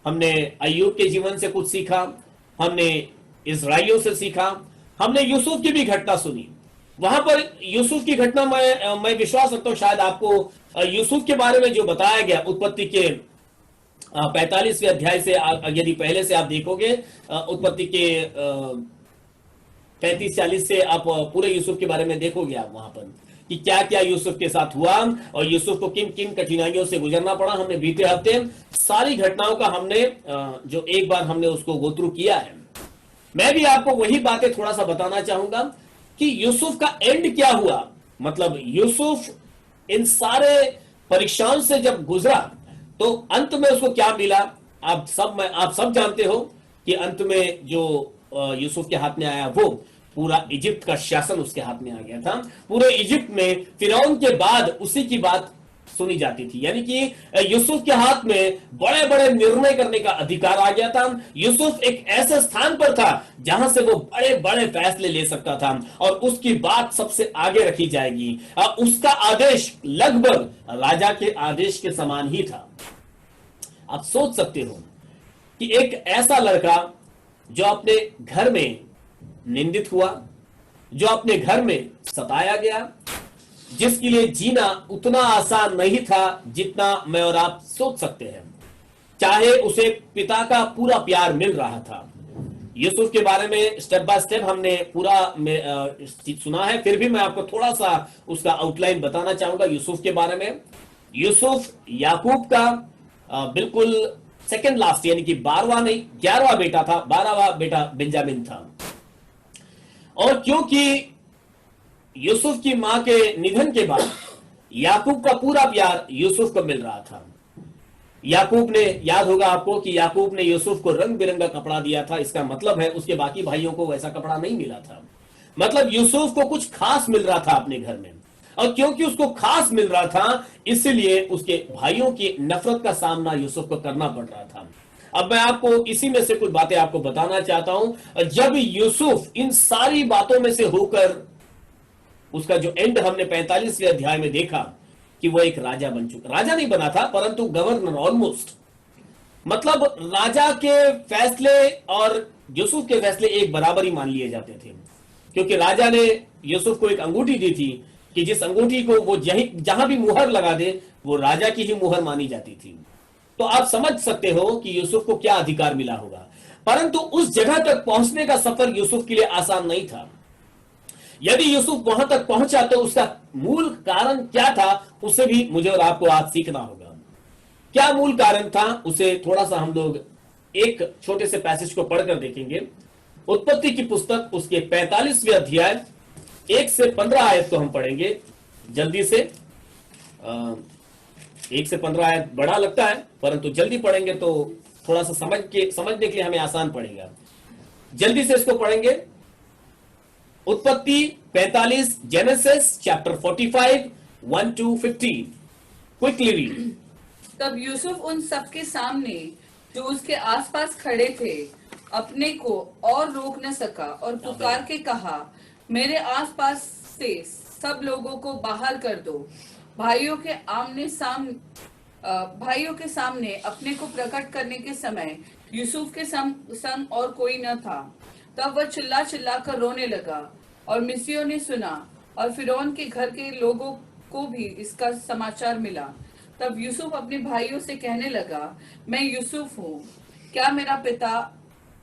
हमने अय्यूब के जीवन से कुछ सीखा, हमने इजराइलियों से सीखा, हमने यूसुफ की भी घटना सुनी। वहां पर यूसुफ की घटना मैं विश्वास रखता हूं शायद आपको यूसुफ के बारे में जो बताया गया उत्पत्ति के 45वें अध्याय से, यदि पहले से आप देखोगे उत्पत्ति के 35-40 से आप पूरे यूसुफ के बारे में देखोगे आप वहां पर कि क्या क्या यूसुफ के साथ हुआ और यूसुफ को किन किन कठिनाइयों से गुजरना पड़ा। हमने बीते हफ्ते सारी घटनाओं का हमने जो एक बार हमने उसको गो थ्रू किया है। मैं भी आपको वही बातें थोड़ा सा बताना चाहूंगा कि यूसुफ का एंड क्या हुआ, मतलब यूसुफ इन सारे परीक्षाओं से जब गुजरा तो अंत में उसको क्या मिला। आप सब जानते हो कि अंत में जो यूसुफ के हाथ में आया वो पूरा इजिप्ट का शासन उसके हाथ में आ गया था। पूरे इजिप्ट में फिरौन के बाद उसी की बात सुनी जाती थी, यानी कि यूसुफ के हाथ में बड़े बड़े निर्णय करने का अधिकार आ गया था। यूसुफ एक ऐसे स्थान पर था जहां से वो बड़े बड़े फैसले ले सकता था और उसकी बात सबसे आगे रखी जाएगी। उसका आदेश लगभग राजा के आदेश के समान ही था। आप सोच सकते हो कि एक ऐसा लड़का जो अपने घर में निंदित हुआ, जो अपने घर में सताया गया, जिसके लिए जीना उतना आसान नहीं था जितना मैं और आप सोच सकते हैं, चाहे उसे पिता का पूरा प्यार मिल रहा था। यूसुफ के बारे में स्टेप बाय स्टेप हमने पूरा सुना है, फिर भी मैं आपको थोड़ा सा उसका आउटलाइन बताना चाहूंगा यूसुफ के बारे में। यूसुफ याकूब का बिल्कुल सेकंड लास्ट यानी कि 12वां नहीं 11वां बेटा था, 12वां बेटा बेंजामिन था। और क्योंकि यूसुफ की मां के निधन के बाद याकूब का पूरा प्यार यूसुफ को मिल रहा था। याकूब ने, याद होगा आपको कि याकूब ने यूसुफ को रंग बिरंगा कपड़ा दिया था। इसका मतलब है उसके बाकी भाइयों को वैसा कपड़ा नहीं मिला था। मतलब यूसुफ को कुछ खास मिल रहा था अपने घर में, और क्योंकि उसको खास मिल रहा था इसलिए उसके भाइयों की नफरत का सामना यूसुफ को करना पड़ रहा था। अब मैं आपको इसी में से कुछ बातें आपको बताना चाहता हूं। जब यूसुफ इन सारी बातों में से होकर उसका जो एंड हमने 45वें अध्याय में देखा कि वो एक राजा बन चुका, राजा नहीं बना था परंतु गवर्नर ऑलमोस्ट, मतलब राजा के फैसले और यूसुफ के फैसले एक बराबर ही मान लिए जाते थे, क्योंकि राजा ने यूसुफ को एक अंगूठी दी थी कि जिस अंगूठी को वो जहां भी मुहर लगा दे वो राजा की ही मुहर मानी जाती थी। तो आप समझ सकते हो कि यूसुफ को क्या अधिकार मिला होगा। परंतु उस जगह तक पहुंचने का सफर यूसुफ के लिए आसान नहीं था। यदि यूसुफ वहां तक पहुंचा तो उसका मूल कारण क्या था उसे भी मुझे और आपको आज सीखना होगा। क्या मूल कारण था उसे थोड़ा सा हम लोग एक छोटे से पैसेज को पढ़कर देखेंगे। उत्पत्ति की पुस्तक उसके 45वें अध्याय 1 से 15 आयत को हम पढ़ेंगे जल्दी से। 1 से 15 आयत बड़ा लगता है परंतु जल्दी पढ़ेंगे तो थोड़ा सा समझने के लिए हमें आसान पड़ेगा। जल्दी से इसको पढ़ेंगे। उत्पत्ति 45, genesis chapter 45 1 to 15। Quickly read. तब यूसुफ उन सबके सामने जो उसके आसपास खड़े थे अपने को और रोक न सका और पुकार के कहा, मेरे आसपास से सब लोगों को बाहर कर दो। भाइयों के सामने अपने को प्रकट करने के समय यूसुफ के संग और कोई न था। तब वह चिल्ला चिल्ला कर रोने लगा और मिस्रियों ने सुना और फिरौन के घर के लोगों को भी इसका समाचार मिला। तब यूसुफ अपने भाइयों से कहने लगा, मैं यूसुफ हूँ, क्या मेरा पिता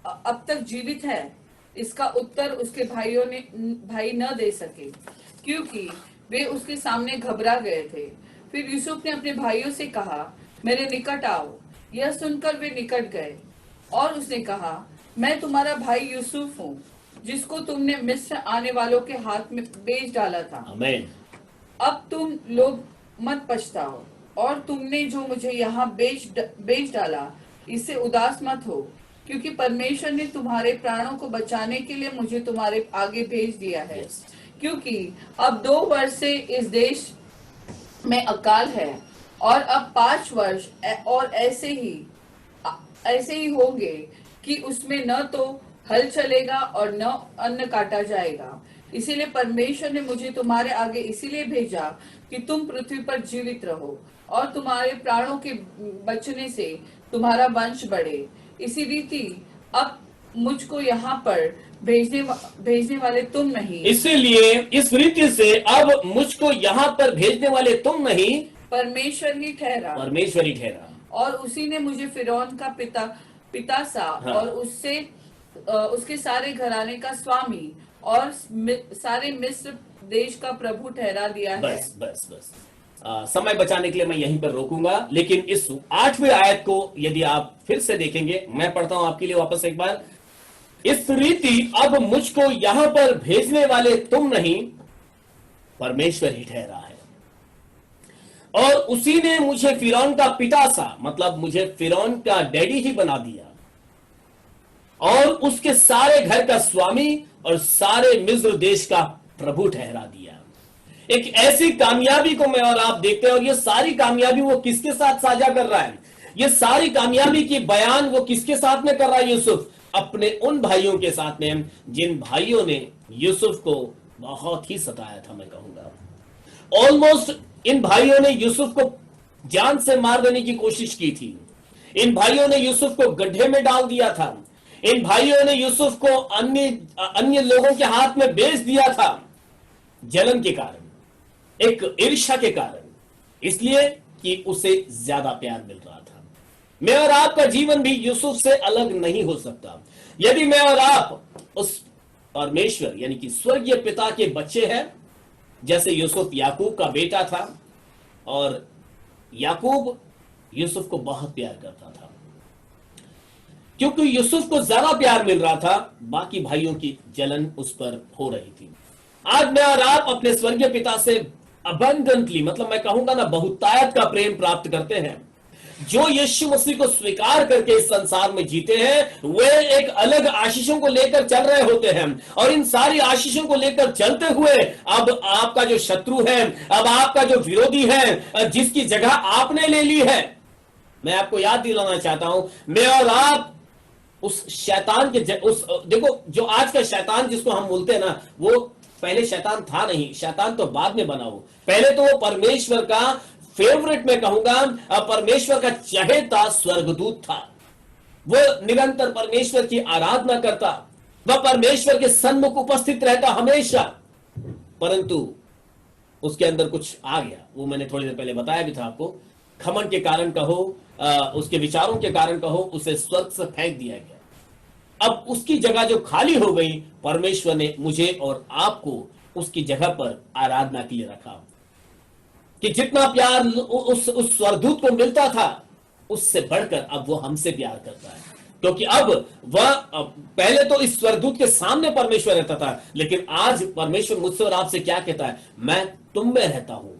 अब तक जीवित है? इसका उत्तर उसके भाई न दे सके, क्योंकि वे उसके सामने घबरा गए थे। फिर यूसुफ ने अपने भाइयों से कहा, मेरे निकट आओ। यह सुनकर वे निकट गए, और उसने कहा, मैं तुम्हारा भाई यूसुफ हूँ, जिसको तुमने मिस्र आने वालों के हाथ में बेच डाला था। आमीन। अब तुम लोग मत पछताओ, और तुमने जो मुझे यहाँ बेच डाला, इससे उदास मत हो, क्योंकि परमेश्वर ने तुम्हारे प्राणों को बचाने के लिए मुझे तुम्हारे आगे भेज दिया है। क्योंकि अब 2 वर्ष से इस देश में अकाल है, और अब 5 वर्ष और ऐसे ही होंगे कि उसमें न तो हल चलेगा और न अन्न काटा जाएगा। इसीलिए परमेश्वर ने मुझे तुम्हारे आगे इसीलिए भेजा कि तुम पृथ्वी पर जीवित रहो, और तुम्हारे प्राणों के बचने से तुम्हारा वंश बढ़े। इसी रीति अब मुझको यहाँ पर भेजने वाले तुम नहीं, इसीलिए इस रीति से अब मुझको यहाँ पर भेजने वाले तुम नहीं, परमेश्वर ही ठहरा। परमेश्वर ही ठहरा। और उसी ने मुझे फिरौन का पिता सा, हाँ। और उसके सारे घराने का स्वामी और सारे मिस्र देश का प्रभु ठहरा दिया है। बस समय बचाने के लिए मैं यहीं पर रोकूंगा, लेकिन इस 8वीं आयत को यदि आप फिर से देखेंगे, मैं पढ़ता हूं आपके लिए वापस एक बार। इस रीति अब मुझको यहां पर भेजने वाले तुम नहीं, परमेश्वर ही ठहरा है। और उसी ने मुझे फिरौन का पिता सा, मतलब मुझे फिरौन का डैडी ही बना दिया, और उसके सारे घर का स्वामी और सारे मिस्र देश का प्रभु ठहरा दिया। एक ऐसी कामयाबी को मैं और आप देखते हैं, और ये सारी कामयाबी वो किसके साथ साझा कर रहा है? ये सारी कामयाबी की बयान वो किसके साथ में कर रहा है? यूसुफ अपने उन भाइयों के साथ में जिन भाइयों ने यूसुफ को बहुत ही सताया था। मैं कहूंगा ऑलमोस्ट इन भाइयों ने यूसुफ को जान से मार देने की कोशिश की थी। इन भाइयों ने यूसुफ को गड्ढे में डाल दिया था। इन भाइयों ने यूसुफ को अन्य लोगों के हाथ में बेच दिया था, जलन के कारण, एक ईर्ष्या के कारण, इसलिए कि उसे ज्यादा प्यार मिल रहा था। मैं और आपका जीवन भी यूसुफ से अलग नहीं हो सकता। यदि मैं और आप उस परमेश्वर यानी कि स्वर्गीय पिता के बच्चे हैं, जैसे यूसुफ याकूब का बेटा था, और याकूब यूसुफ को बहुत प्यार करता था, क्योंकि यूसुफ को ज्यादा प्यार मिल रहा था, बाकी भाइयों की जलन उस पर हो रही थी। आज मैं और आप अपने स्वर्गीय पिता से अबंडेंटली, मतलब मैं कहूंगा ना, बहुतायत का प्रेम प्राप्त करते हैं। जो यीशु मसीह को स्वीकार करके इस संसार में जीते हैं, वे एक अलग आशीषों को लेकर चल रहे होते हैं, और इन सारी आशीषों को लेकर चलते हुए अब आपका जो शत्रु है, अब आपका जो विरोधी है, जिसकी जगह आपने ले ली है, मैं आपको याद दिलाना चाहता हूं, मैं और आप उस शैतान के देखो, जो आज का शैतान जिसको हम बोलते हैं ना, वो पहले शैतान था नहीं, शैतान तो बाद में बना। वो पहले तो वो परमेश्वर का फेवरेट, मैं कहूंगा परमेश्वर का चहेता स्वर्गदूत था। वो निरंतर परमेश्वर की आराधना करता, वह परमेश्वर के सन्मुख उपस्थित रहता हमेशा, परंतु उसके अंदर कुछ आ गया। वो मैंने थोड़ी देर पहले बताया भी था आपको। घमंड के कारण कहो, उसके विचारों के कारण कहो, उसे स्वर्ग से फेंक दिया गया। अब उसकी जगह जो खाली हो गई, परमेश्वर ने मुझे और आपको उसकी जगह पर आराधना के लिए रखा। कि जितना प्यार उस स्वर्गदूत को मिलता था, उससे बढ़कर अब वो हमसे प्यार करता है, क्योंकि अब वह पहले तो इस स्वर्गदूत के सामने परमेश्वर रहता था, लेकिन आज परमेश्वर मुझसे और आपसे क्या कहता है? मैं तुम में रहता हूं।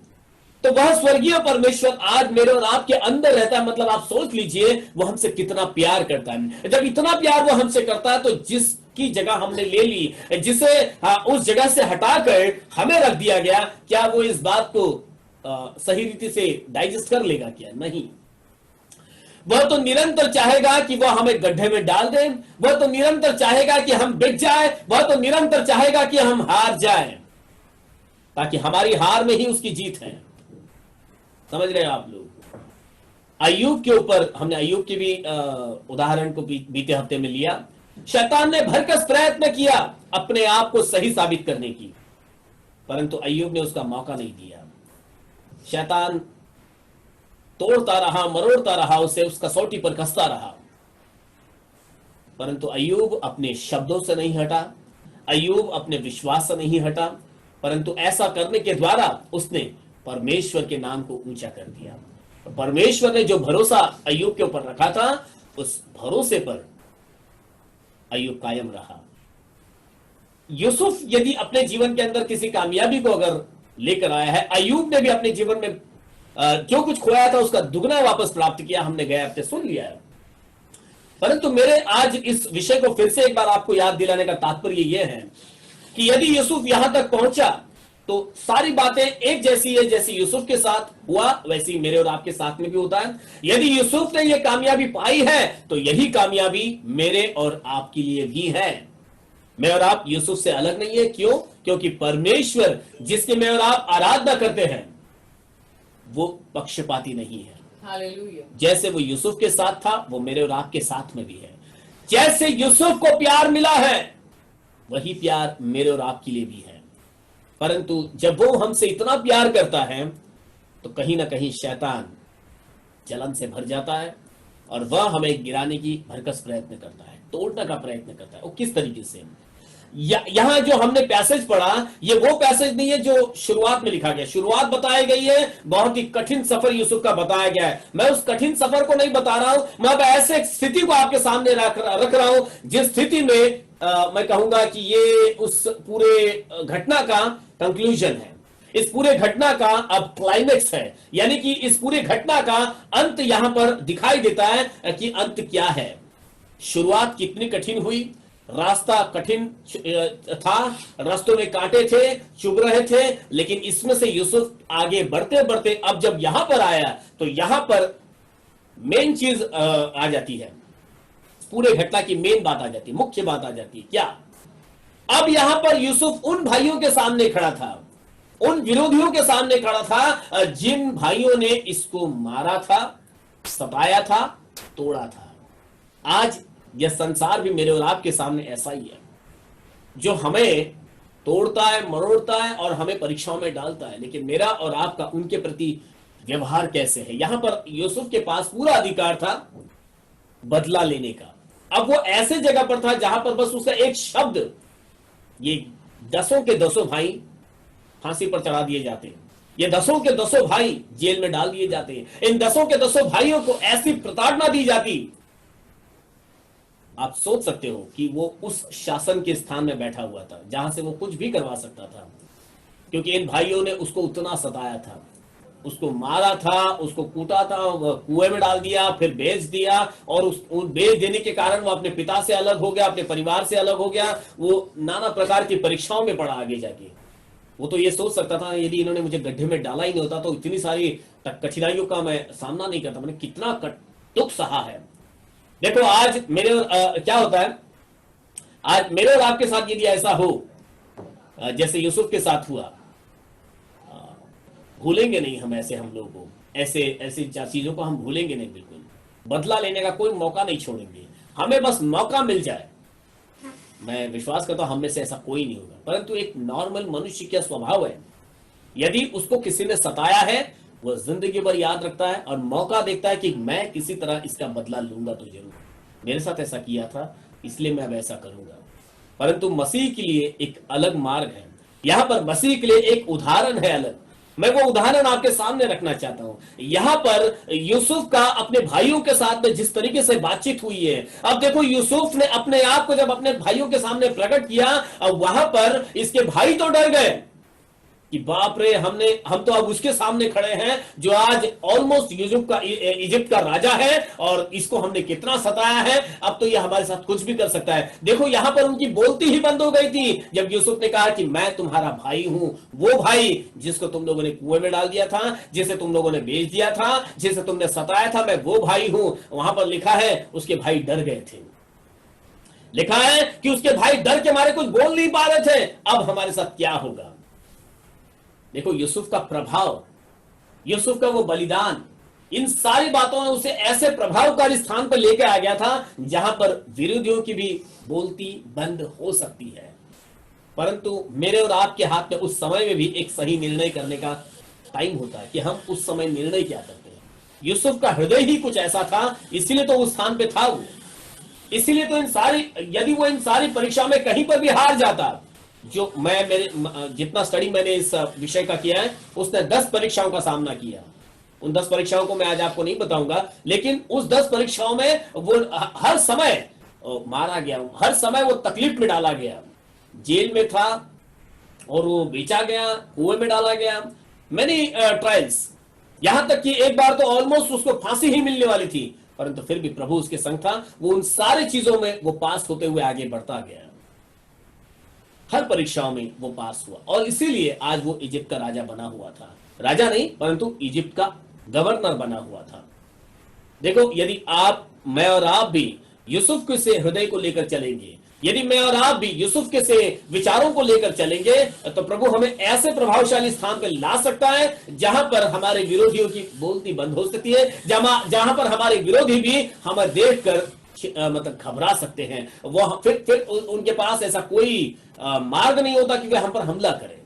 तो वह स्वर्गीय परमेश्वर आज मेरे और आपके अंदर रहता है। मतलब आप सोच लीजिए वो हमसे कितना प्यार करता है। जब इतना प्यार वो हमसे करता है, तो जिसकी जगह हमने ले ली, जिसे उस जगह से हटाकर हमें रख दिया गया, क्या वो इस बात को सही रीति से डाइजेस्ट कर लेगा? क्या नहीं। वह तो निरंतर चाहेगा कि वह हमें गड्ढे में डाल दे, वह तो निरंतर चाहेगा कि हम बिक जाए, वह तो निरंतर चाहेगा कि हम हार जाए, ताकि हमारी हार में ही उसकी जीत है। समझ रहे हैं आप लोग? अय्यूब के ऊपर हमने अय्यूब के भी उदाहरण को बीते हफ्ते में लिया। शैतान ने भरकस प्रयत्न किया अपने आप को सही साबित करने की, परंतु अय्यूब ने उसका मौका नहीं दिया। शैतान तोड़ता रहा, मरोड़ता रहा, उसे उस कसौटी पर कसता रहा, परंतु अय्यूब अपने शब्दों से नहीं हटा, अय्यूब अपने विश्वास से नहीं हटा, परंतु ऐसा करने के द्वारा उसने परमेश्वर के नाम को ऊंचा कर दिया। परमेश्वर ने जो भरोसा अय्यूब के ऊपर रखा था, उस भरोसे पर अय्यूब कायम रहा। यूसुफ यदि अपने जीवन के अंदर किसी कामयाबी को अगर लेकर आया है, अय्यूब ने भी अपने जीवन में जो कुछ खोया था उसका दुगना वापस प्राप्त किया। हमने गए हफ्ते सुन लिया है। परंतु मेरे आज इस विषय को फिर से एक बार आपको याद दिलाने का तात्पर्य यह है कि यदि यूसुफ यहां तक पहुंचा तो सारी बातें एक जैसी है, जैसी यूसुफ के साथ हुआ वैसी मेरे और आपके साथ में भी होता है। यदि यूसुफ ने यह कामयाबी पाई है तो यही कामयाबी मेरे और आपके लिए भी है। मैं और आप यूसुफ से अलग नहीं है। क्यों? क्योंकि परमेश्वर जिसकी मैं और आप आराधना करते हैं वो पक्षपाती नहीं है। हालेलुया। जैसे वो यूसुफ के साथ था वो मेरे और आपके साथ में भी है। जैसे यूसुफ को प्यार मिला है वही प्यार मेरे और आपके लिए भी है। परंतु जब वो हमसे इतना प्यार करता है तो कहीं ना कहीं शैतान जलन से भर जाता है और वह हमें गिराने की भरकस प्रयत्न करता है, तोड़ने का प्रयत्न करता है। वो किस तरीके से? यहां जो हमने पैसेज पढ़ा ये वो पैसेज नहीं है जो शुरुआत में लिखा गया। शुरुआत बताई गई है, बहुत ही कठिन सफर यूसुफ का बताया गया है। मैं उस कठिन सफर को नहीं बता रहा हूं, मैं अब ऐसे स्थिति को आपके सामने रख रहा हूं जिस स्थिति में मैं कहूंगा कि ये उस पूरे घटना का कंक्लूजन है, इस पूरे घटना का अब क्लाइमेक्स है, यानी कि इस पूरे घटना का अंत यहां पर दिखाई देता है कि अंत क्या है। शुरुआत कितनी कठिन हुई, रास्ता कठिन था, रास्तों में कांटे थे, चुभ रहे थे, लेकिन इसमें से यूसुफ आगे बढ़ते बढ़ते अब जब यहां पर आया तो यहां पर मेन चीज आ जाती है, पूरे घटना की मेन बात आ जाती है, मुख्य बात आ जाती है। क्या? अब यहां पर यूसुफ उन भाइयों के सामने खड़ा था, उन विरोधियों के सामने खड़ा था जिन भाइयों ने इसको मारा था, सताया था, तोड़ा था। आज यह संसार भी मेरे और आपके सामने ऐसा ही है, जो हमें तोड़ता है, मरोड़ता है और हमें परीक्षाओं में डालता है। लेकिन मेरा और आपका उनके प्रति व्यवहार कैसे है? यहां पर यूसुफ के पास पूरा अधिकार था बदला लेने का। अब वो ऐसे जगह पर था जहां पर बस उसका एक शब्द, ये 10 के 10 भाई फांसी पर चढ़ा दिए जाते हैं, ये 10 के 10 भाई जेल में डाल दिए जाते हैं। इन 10 के 10 भाइयों को ऐसी प्रताड़ना दी जाती, आप सोच सकते हो कि वो उस शासन के स्थान में बैठा हुआ था जहां से वो कुछ भी करवा सकता था, क्योंकि इन भाइयों ने उसको उतना सताया था, उसको मारा था, उसको कूटा था, कुएं में डाल दिया, फिर बेच दिया, और उस बेच देने के कारण वो अपने पिता से अलग हो गया, अपने परिवार से अलग हो गया, वो नाना प्रकार की परीक्षाओं में पड़ा आगे जाके। वो तो ये सोच सकता था यदि इन्होंने मुझे गड्ढे में डाला ही नहीं होता तो इतनी सारी कठिनाइयों का मैं सामना नहीं करता। मैंने कितना दुख सहा है। देखो आज मेरे क्या होता है, आज मेरे और आपके साथ यदि ऐसा हो जैसे यूसुफ के साथ हुआ, भूलेंगे नहीं हम ऐसे, हम लोगों को ऐसी चीजों को हम भूलेंगे नहीं, बिल्कुल बदला लेने का कोई मौका नहीं छोड़ेंगे। हमें बस मौका मिल जाए, मैं विश्वास करता हूं हम में से ऐसा कोई नहीं होगा। परंतु एक नॉर्मल मनुष्य का स्वभाव है, यदि उसको किसी ने सताया है वो जिंदगी भर याद रखता है और मौका देखता है कि मैं किसी तरह इसका बदला लूंगा तो जरूर। मेरे साथ ऐसा किया था इसलिए मैं अब ऐसा करूंगा। परंतु मसीह के लिए एक अलग मार्ग है, यहां पर मसीह के लिए एक उदाहरण है अलग। मैं वो उदाहरण आपके सामने रखना चाहता हूं। यहां पर यूसुफ का अपने भाइयों के साथ में जिस तरीके से बातचीत हुई है, अब देखो यूसुफ ने अपने आप को जब अपने भाइयों के सामने प्रकट किया, अब वहां पर इसके भाई तो डर गए कि बाप रे, हम तो अब उसके सामने खड़े हैं जो आज ऑलमोस्ट इजिप्ट का राजा है और इसको हमने कितना सताया है, अब तो ये हमारे साथ कुछ भी कर सकता है। देखो यहां पर उनकी बोलती ही बंद हो गई थी जब यूसुफ ने कहा कि मैं तुम्हारा भाई हूं, वो भाई जिसको तुम लोगों ने कुएं में डाल दिया था, जिसे तुम लोगों ने बेच दिया था, जिसे तुमने सताया था, मैं वो भाई हूं। वहां पर लिखा है उसके भाई डर गए थे, लिखा है कि उसके भाई डर के मारे कुछ बोल नहीं पा रहे थे। अब हमारे साथ क्या होगा? देखो यूसुफ का प्रभाव, यूसुफ का वो बलिदान, इन सारी बातों ने उसे ऐसे प्रभावकारी स्थान पर लेकर आ गया था जहां पर विरोधियों की भी बोलती बंद हो सकती है। परंतु मेरे और आपके हाथ में उस समय में भी एक सही निर्णय करने का टाइम होता है कि हम उस समय निर्णय क्या करते हैं। यूसुफ का हृदय ही कुछ ऐसा था, इसीलिए तो उस स्थान पे था वो। इसीलिए तो यदि वो इन सारी परीक्षा में कहीं पर भी हार जाता, जो मेरे जितना स्टडी मैंने इस विषय का किया है, उसने 10 परीक्षाओं का सामना किया। उन 10 परीक्षाओं को मैं आज आपको नहीं बताऊंगा, लेकिन उस 10 परीक्षाओं में वो हर समय मारा गया, हर समय वो तकलीफ में डाला गया, जेल में था और वो बेचा गया, कुएं में डाला गया, मैनी ट्रायल्स, यहां तक कि एक बार तो ऑलमोस्ट उसको फांसी ही मिलने वाली थी, परंतु फिर भी प्रभु उसके संग था। वो उन सारी चीजों में वो पास होते हुए आगे बढ़ता गया, हर परीक्षाओं में वो पास हुआ, और इसीलिए आज वो इजिप्ट का राजा बना हुआ था। राजा नहीं, परंतु इजिप्ट का गवर्नर बना हुआ था। देखो, यदि आप, मैं और आप भी यूसुफ के से हृदय को लेकर चलेंगे, यदि मैं और आप भी यूसुफ के से विचारों को लेकर चलेंगे, तो प्रभु हमें ऐसे प्रभावशाली स्थान पर ला सकता है जहां पर हमारे विरोधियों की बोलती बंद हो सकती है, जहां पर हमारे विरोधी भी हमें देखकर मतलब घबरा सकते हैं। वो फिर उनके पास ऐसा कोई मार्ग नहीं होता कि वे हम पर हमला करें।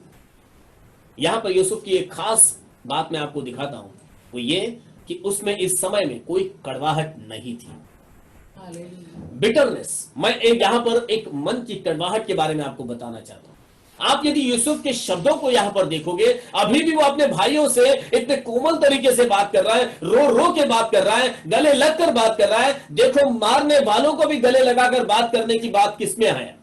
यहां पर यूसुफ की एक खास बात मैं आपको दिखाता हूं, वो ये कि उसमें इस समय में कोई कड़वाहट नहीं थी, बिटरनेस। मैं यहां पर एक मन की कड़वाहट के बारे में आपको बताना चाहता हूं। आप यदि यूसुफ के शब्दों को यहां पर देखोगे, अभी भी वो अपने भाइयों से इतने कोमल तरीके से बात कर रहा है, रो रो के बात कर रहा है, गले लगकर बात कर रहा है। देखो, मारने वालों को भी गले लगाकर बात करने की बात किसमें है?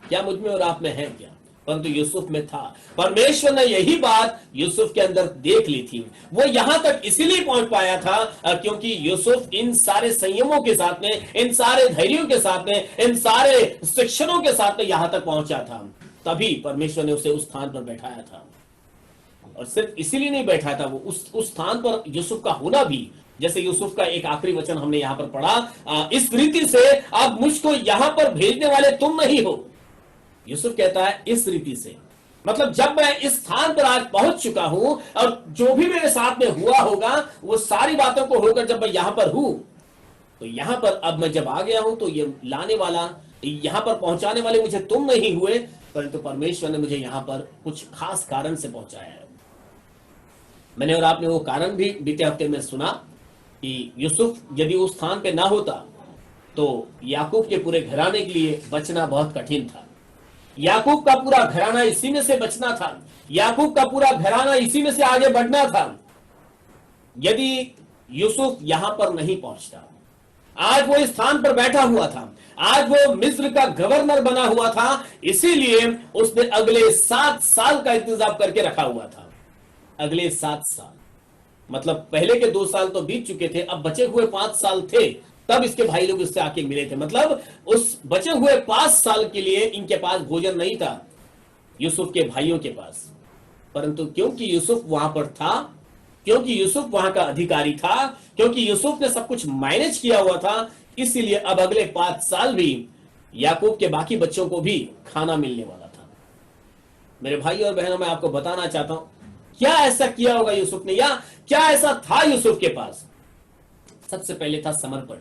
क्या मुझ में और आप में है क्या? परंतु यूसुफ में था। परमेश्वर ने यही बात यूसुफ के अंदर देख ली थी। वो यहां तक इसीलिए पहुंच पाया था क्योंकि यूसुफ इन सारे संयमों के साथ में, इन सारे धैर्यों के साथ में, इन सारे शिक्षणों के साथ में यहां तक पहुंचा था। तभी परमेश्वर ने उसे उस स्थान पर बैठाया था। और सिर्फ इसीलिए नहीं बैठाया था, वो उस स्थान पर यूसुफ का होना भी, जैसे यूसुफ का एक आखिरी वचन हमने यहां पर पढ़ा, इस रीति से अब मुझको यहां पर भेजने वाले तुम नहीं हो। यूसुफ कहता है इस रीति से, मतलब जब मैं इस स्थान पर आज पहुंच चुका हूं और जो भी मेरे साथ में हुआ होगा वो सारी बातों को होकर जब मैं यहां पर हूं, तो यहां पर अब मैं जब आ गया हूं तो ये लाने वाला, यहां पर पहुंचाने वाले मुझे तुम नहीं हुए, परंतु परमेश्वर ने मुझे यहां पर कुछ खास कारण से पहुंचाया है। मैंने और आपने वो कारण भी बीते हफ्ते में सुना कि यूसुफ यदि उस स्थान पे ना होता तो याकूब के पूरे घराने के लिए बचना बहुत कठिन था। याकूब का पूरा घराना इसी में से बचना था, याकूब का पूरा घराना इसी में से आगे बढ़ना था। यदि यूसुफ यहां पर नहीं पहुंचता, आज वो इस स्थान पर बैठा हुआ था, आज वो मिस्र का गवर्नर बना हुआ था, इसीलिए उसने अगले 7 साल का इंतजाम करके रखा हुआ था। अगले 7 साल, मतलब पहले के 2 साल तो बीत चुके थे, अब बचे हुए 5 साल थे। तब इसके भाई लोग इससे आके मिले थे, मतलब उस बचे हुए 5 साल के लिए इनके पास भोजन नहीं था, यूसुफ के भाइयों के पास। परंतु क्योंकि यूसुफ वहां पर था, क्योंकि यूसुफ वहां का अधिकारी था, क्योंकि यूसुफ ने सब कुछ मैनेज किया हुआ था, इसीलिए अब अगले 5 साल भी याकूब के बाकी बच्चों को भी खाना मिलने वाला था। मेरे भाई और बहनों, मैं आपको बताना चाहता हूं क्या ऐसा किया होगा यूसुफ ने, या क्या ऐसा था यूसुफ के पास। सबसे पहले था समर्पण।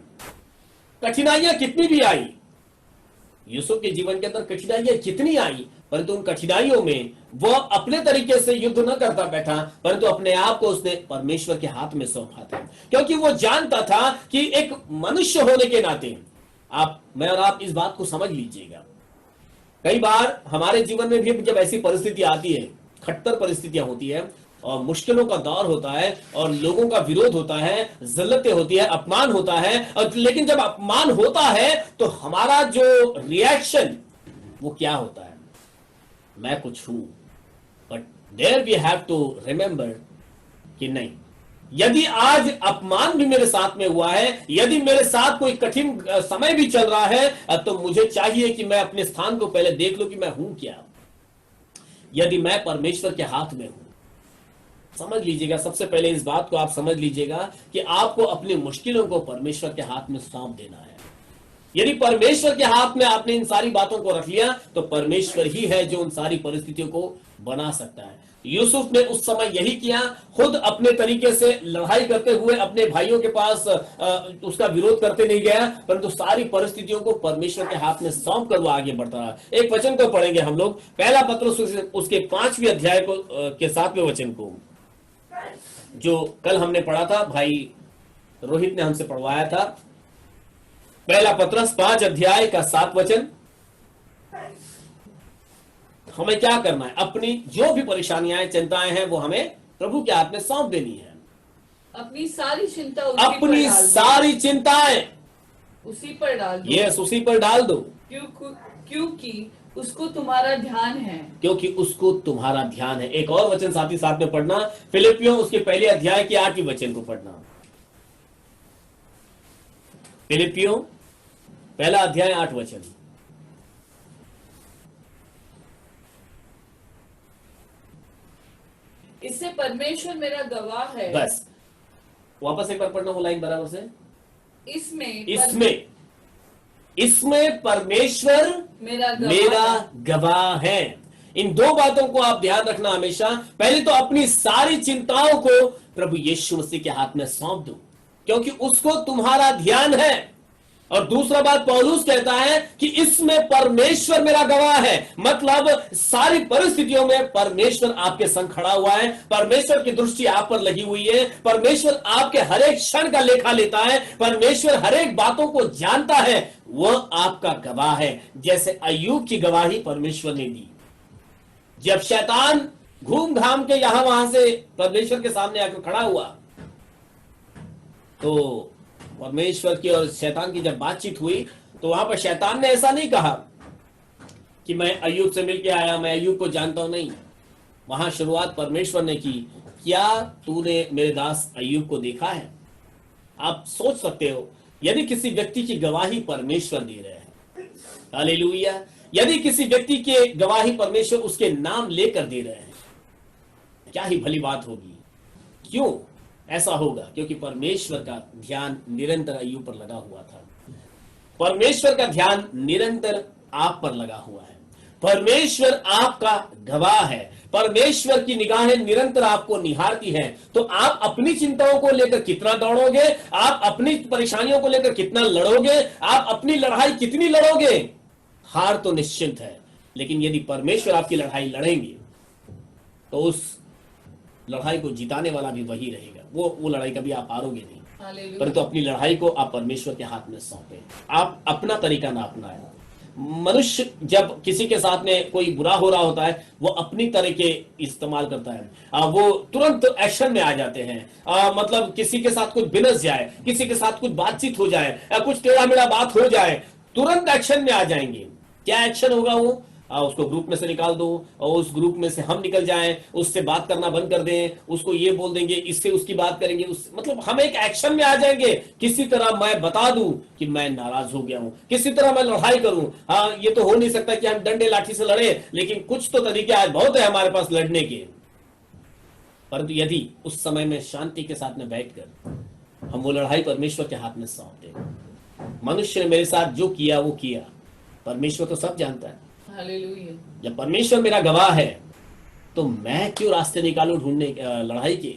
कठिनाइयां कितनी भी आई, यूसुफ के जीवन के अंदर कठिनाइयां कितनी आई, परंतु उन कठिनाइयों में वो अपने तरीके से युद्ध न करता बैठा, परंतु अपने आप को उसने परमेश्वर के हाथ में सौंपा था, क्योंकि वो जानता था कि एक मनुष्य होने के नाते, मैं और आप इस बात को समझ लीजिएगा, कई बार हमारे जीवन में भी जब ऐसी परिस्थिति आती है, खट्टर परिस्थितियां होती है और मुश्किलों का दौर होता है और लोगों का विरोध होता है, ज़िल्लतें होती है, अपमान होता है, और लेकिन जब अपमान होता है तो हमारा जो रिएक्शन वो क्या होता है, मैं कुछ हूं। But there we have to remember कि नहीं, यदि आज अपमान भी मेरे साथ में हुआ है, यदि मेरे साथ कोई कठिन समय भी चल रहा है, तो मुझे चाहिए कि मैं अपने स्थान को पहले देख लूं कि मैं हूं क्या। यदि मैं परमेश्वर के हाथ में हूं, समझ लीजिएगा, सबसे पहले इस बात को आप समझ लीजिएगा कि आपको अपनी मुश्किलों को परमेश्वर के हाथ में सौंप देना है। यदि परमेश्वर के हाथ में आपने इन सारी बातों को रख लिया तो परमेश्वर ही है जो उन सारी परिस्थितियों को बना सकता है। यूसुफ ने उस समय यही किया, खुद अपने तरीके से लड़ाई करते हुए अपने भाइयों के पास उसका विरोध करते नहीं गया, परंतु सारी परिस्थितियों को परमेश्वर के हाथ में सौंप कर वो आगे बढ़ता रहा। एक वचन को पढ़ेंगे हम लोग, पहला पत्रस उसके 5वें अध्याय को के 7वें वचन को। जो कल हमने पढ़ा था, भाई रोहित ने हमसे पढ़वाया था, पहला पत्रस 5 अध्याय का 7 वचन। हमें क्या करना है? अपनी जो भी परेशानियां चिंताएं हैं वो हमें प्रभु के हाथ में सौंप देनी है। अपनी सारी चिंता अपनी सारी चिंताएं उसी पर डाल दो। यस, उसी पर डाल दो। क्योंकि उसको तुम्हारा ध्यान है। क्योंकि उसको तुम्हारा ध्यान है। एक और वचन साथ ही साथ में पढ़ना, फिलिपियों उसके पहले अध्याय के 8वें वचन को पढ़ना। फिलिपियों पहला अध्याय 8 वचन। इससे परमेश्वर मेरा गवाह है। बस वापस एक बार पढ़ना वो लाइन बराबर से। इसमें परमेश्वर मेरा गवाह है। इन दो बातों को आप ध्यान रखना हमेशा। पहले तो अपनी सारी चिंताओं को प्रभु यीशु मसीह के हाथ में सौंप दो, क्योंकि उसको तुम्हारा ध्यान है। और दूसरा बात पौलुस कहता है कि इसमें परमेश्वर मेरा गवाह है, मतलब सारी परिस्थितियों में परमेश्वर आपके संग खड़ा हुआ है, परमेश्वर की दृष्टि आप पर लगी हुई है, परमेश्वर आपके हर एक क्षण का लेखा लेता है, परमेश्वर हर एक बातों को जानता है, वह आपका गवाह है। जैसे अय्यूब की गवाही परमेश्वर ने दी। जब शैतान घूम घाम के यहां वहां से परमेश्वर के सामने आकर खड़ा हुआ, तो परमेश्वर की और शैतान की जब बातचीत हुई, तो वहां पर शैतान ने ऐसा नहीं कहा कि मैं अय्यूब से मिलके आया, मैं अय्यूब को जानता हूं। नहीं, वहां शुरुआत परमेश्वर ने की, क्या तूने मेरे दास अय्यूब को देखा है? आप सोच सकते हो, यदि किसी व्यक्ति की गवाही परमेश्वर दे रहे हैं, हालेलुया, यदि किसी व्यक्ति की गवाही परमेश्वर उसके नाम लेकर दे रहे हैं, क्या ही भली बात होगी। क्यों ऐसा होगा? क्योंकि परमेश्वर का ध्यान निरंतर अय्यूब पर लगा हुआ था। परमेश्वर का ध्यान निरंतर आप पर लगा हुआ है। परमेश्वर आपका गवाह है। परमेश्वर की निगाहें निरंतर आपको निहारती हैं। तो आप अपनी चिंताओं को लेकर कितना दौड़ोगे, आप अपनी परेशानियों को लेकर कितना लड़ोगे, आप अपनी लड़ाई कितनी लड़ोगे, हार तो निश्चित है। लेकिन यदि परमेश्वर आपकी लड़ाई लड़ेंगे, तो उस लड़ाई को जिताने वाला भी वही रहेगा। वो लड़ाई कभी आप हारोगे नहीं, परंतु अपनी लड़ाई को आप परमेश्वर के हाथ में सौंपे। आप अपना तरीका ना अपनाएं। मनुष्य जब किसी के साथ में कोई बुरा हो रहा होता है, वो अपनी तरीके इस्तेमाल करता है। वो तुरंत एक्शन में आ जाते हैं। मतलब किसी के साथ कुछ बिनस जाए, किसी के साथ कुछ बातचीत हो जाए, कुछ टेढ़ा मेढ़ा बात हो जाए, तुरंत एक्शन में आ जाएंगे। क्या एक्शन होगा? वो उसको ग्रुप में से निकाल दो, और उस ग्रुप में से हम निकल जाएं, उससे बात करना बंद कर दें, उसको ये बोल देंगे, इससे उसकी बात करेंगे, मतलब हम एक एक्शन में आ जाएंगे। किसी तरह मैं बता दूं कि मैं नाराज हो गया हूं, किसी तरह मैं लड़ाई करूं। हाँ, ये तो हो नहीं सकता कि हम डंडे लाठी से लड़े, लेकिन कुछ तो तरीके आज बहुत है हमारे पास लड़ने के। परंतु यदि उस समय में शांति के साथ में बैठकर हम वो लड़ाई परमेश्वर के हाथ में सौंप दें। मनुष्य ने मेरे साथ जो किया वो किया, परमेश्वर तो सब जानता है। हालेलुया। जब परमेश्वर मेरा गवाह है, तो मैं क्यों रास्ते निकालूं ढूंढने लड़ाई के?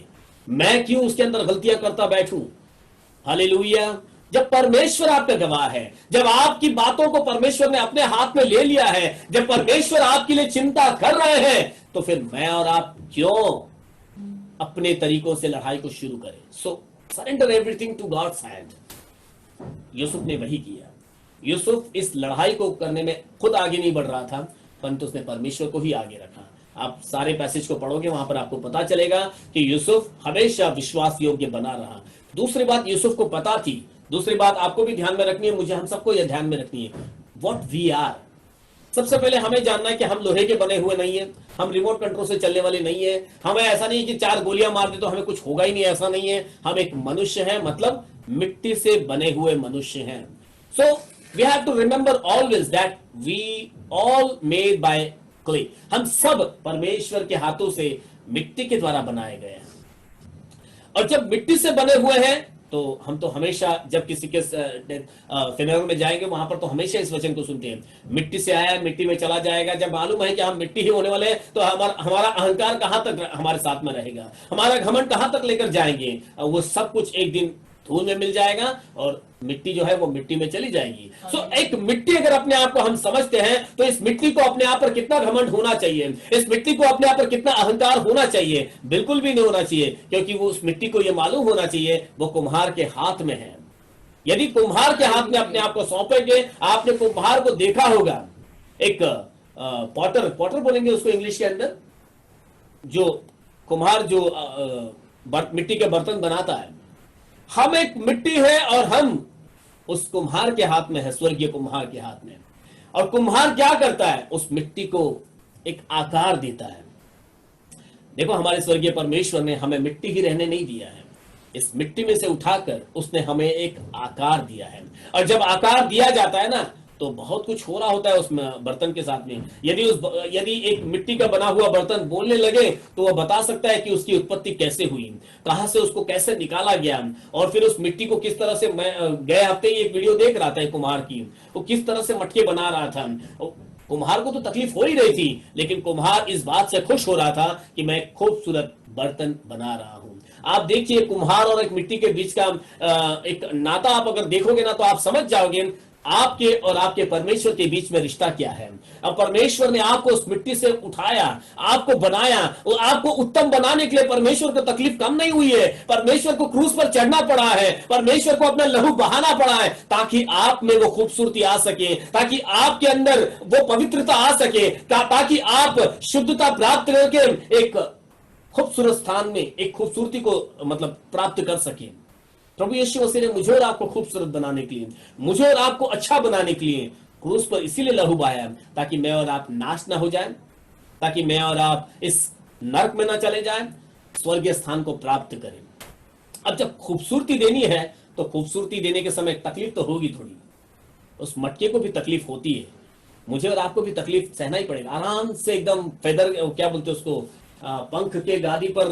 मैं क्यों उसके अंदर गलतियां करता बैठूं? हालेलुया। जब परमेश्वर आपका गवाह है, जब आपकी बातों को परमेश्वर ने अपने हाथ में ले लिया है, जब परमेश्वर आपके लिए चिंता कर रहे हैं, तो फिर मैं और आप क्यों अपने तरीकों से लड़ाई को शुरू करें? So surrender everything to God's hand. Yusuf ने वही किया। यूसुफ इस लड़ाई को करने में खुद आगे नहीं बढ़ रहा था, परंतु उसने परमेश्वर को ही आगे रखा। आप सारे पैसेज को पढ़ोगे, वहां पर आपको पता चलेगा कि यूसुफ हमेशा विश्वास योग्य बना रहा। दूसरी बात यूसुफ को पता थी, दूसरी बात आपको भी ध्यान में रखनी है, मुझे, हम सबको यह ध्यान में रखनी है, व्हाट वी आर। सबसे पहले हमें जानना है कि हम लोहे के बने हुए नहीं है, हम रिमोट कंट्रोल से चलने वाले नहीं है। हमें ऐसा नहीं है कि 4 गोलियां मार दे तो हमें कुछ होगा ही नहीं, ऐसा नहीं है। हम एक मनुष्य है, मतलब मिट्टी से बने हुए मनुष्य हैं। सो we have to remember always that we all made by clay। हम सब परमेश्वर के हाथों से मिट्टी के द्वारा बनाए गए हैं। और जब मिट्टी से बने हुए हैं, तो हम तो हमेशा जब किसी के फ्यूनरल में जाएंगे, वहां पर तो हमेशा इस वचन को सुनते हैं, मिट्टी से आया मिट्टी में चला जाएगा। जब मालूम है कि हम मिट्टी ही होने वाले हैं, तो हमारा अहंकार कहां तक हमारे साथ में रहेगा, हमारा घमंड कहां तक लेकर जाएंगे? वो सब कुछ एक दिन धूल में मिल जाएगा और मिट्टी जो है वो मिट्टी में चली जाएगी। सो एक मिट्टी अगर अपने आप को हम समझते हैं तो इस मिट्टी को अपने आप पर कितना घमंड होना चाहिए, इस मिट्टी को अपने आप पर कितना अहंकार होना चाहिए? बिल्कुल भी नहीं होना चाहिए, क्योंकि वो उस मिट्टी को ये मालूम होना चाहिए वो कुम्हार के हाथ में है। यदि कुम्हार के हाथ में अपने आप को सौंपेंगे, आपने कुम्हार को देखा होगा, एक पॉटर बोलेंगे उसको इंग्लिश के अंदर, जो कुम्हार जो मिट्टी के बर्तन बनाता है, हम एक मिट्टी है और हम उस कुम्हार के हाथ में है, स्वर्गीय कुम्हार के हाथ में। और कुम्हार क्या करता है? उस मिट्टी को एक आकार देता है। देखो, हमारे स्वर्गीय परमेश्वर ने हमें मिट्टी ही रहने नहीं दिया है, इस मिट्टी में से उठाकर उसने हमें एक आकार दिया है। और जब आकार दिया जाता है ना, तो बहुत कुछ हो रहा होता है उसमें, बर्तन के साथ में। यदि एक मिट्टी का बना हुआ बर्तन बोलने लगे तो वह बता सकता है कि उसकी उत्पत्ति कैसे हुई, कहां से उसको कैसे निकाला गया, और फिर उस मिट्टी को किस तरह से, मैं गए हफ्ते ही एक वीडियो देख रहा था एक कुम्हार की, वो किस तरह से मटके बना रहा था। कुम्हार को तो तकलीफ हो ही रही थी, लेकिन कुम्हार इस बात से खुश हो रहा था कि मैं खूबसूरत बर्तन बना रहा हूं। आप देखिए, कुम्हार और एक मिट्टी के बीच का एक नाता आप अगर देखोगे ना, तो आप समझ जाओगे आपके और आपके परमेश्वर के बीच में रिश्ता क्या है। अब परमेश्वर ने आपको उस मिट्टी से उठाया, आपको बनाया, और आपको उत्तम बनाने के लिए परमेश्वर को तकलीफ कम नहीं हुई है। परमेश्वर को क्रूस पर चढ़ना पड़ा है, परमेश्वर को अपना लहू बहाना पड़ा है, ताकि आप में वो खूबसूरती आ सके, ताकि आपके अंदर वो पवित्रता आ सके, ताकि आप शुद्धता प्राप्त करके एक खूबसूरत स्थान में एक खूबसूरती को मतलब प्राप्त कर सके। प्रभु यीशु मसीह ने मुझे और आपको खूबसूरत बनाने के लिए, मुझे और आपको अच्छा बनाने के लिए क्रूस पर इसीलिए लहू बहाया, ताकि मैं और आप नाश ना हो जाएं, ताकि मैं और आप इस नरक में ना चले जाएं, स्वर्गीय स्थान को प्राप्त करें। अब जब खूबसूरती देनी है, तो खूबसूरती देने के समय तकलीफ तो होगी थोड़ी, उस मटके को भी तकलीफ होती है, मुझे और आपको भी तकलीफ सहना ही पड़ेगा। आराम से एकदम फेदर, क्या बोलते हैं उसको, पंख के गादी पर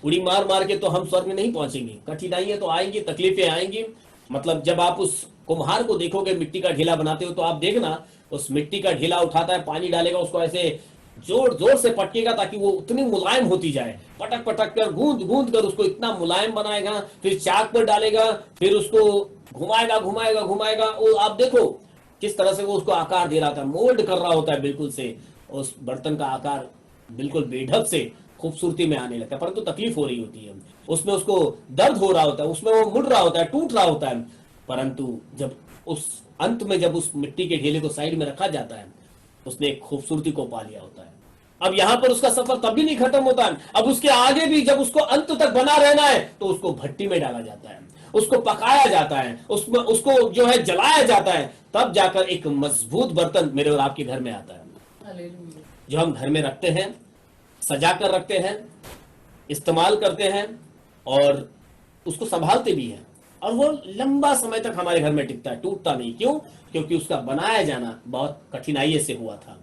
उड़ी मार मार के तो हम स्वर्ग में नहीं पहुंचेंगे। कठिनाइयां तो आएंगी, तकलीफें आएंगी। मतलब जब आप उस कुम्हार को देखोगे मिट्टी का ढेला बनाते हो, तो आप देखना उस मिट्टी का ढेला उठाता है, पानी डालेगा, उसको ऐसे जोर जोर से पटकेगा ताकि वो उतनी मुलायम होती जाए, पटक पटक कर गूंद गूंद कर उसको इतना मुलायम बनाएगा, फिर चाक पर डालेगा, फिर उसको घुमाएगा घुमाएगा घुमाएगा। और आप देखो किस तरह से वो उसको आकार दे रहा था, मोल्ड कर रहा होता है बिल्कुल से, उस बर्तन का आकार बिल्कुल बेढब से खूबसूरती में आने लगता है। परंतु तकलीफ हो रही होती है, उसमें उसको दर्द हो रहा होता है, उसमें वो मुड़ रहा होता है, टूट रहा होता है। परंतु जब उस अंत में जब उस मिट्टी के ढेले को साइड में रखा जाता है, उसने एक खूबसूरती को पा लिया होता है। अब यहाँ पर उसका सफर तब भी नहीं खत्म होता है, अब उसके आगे भी जब उसको अंत तक बना रहना है, तो उसको भट्टी में डाला जाता है, उसको पकाया जाता है, उसमें उसको जो है जलाया जाता है, तब जाकर एक मजबूत बर्तन मेरे और आपके घर में आता है, जो हम घर में रखते हैं, सजा कर रखते हैं, इस्तेमाल करते हैं और उसको संभालते भी हैं, और वो लंबा समय तक हमारे घर में टिकता है, टूटता नहीं। क्यों? क्योंकि उसका बनाया जाना बहुत कठिनाई से हुआ था।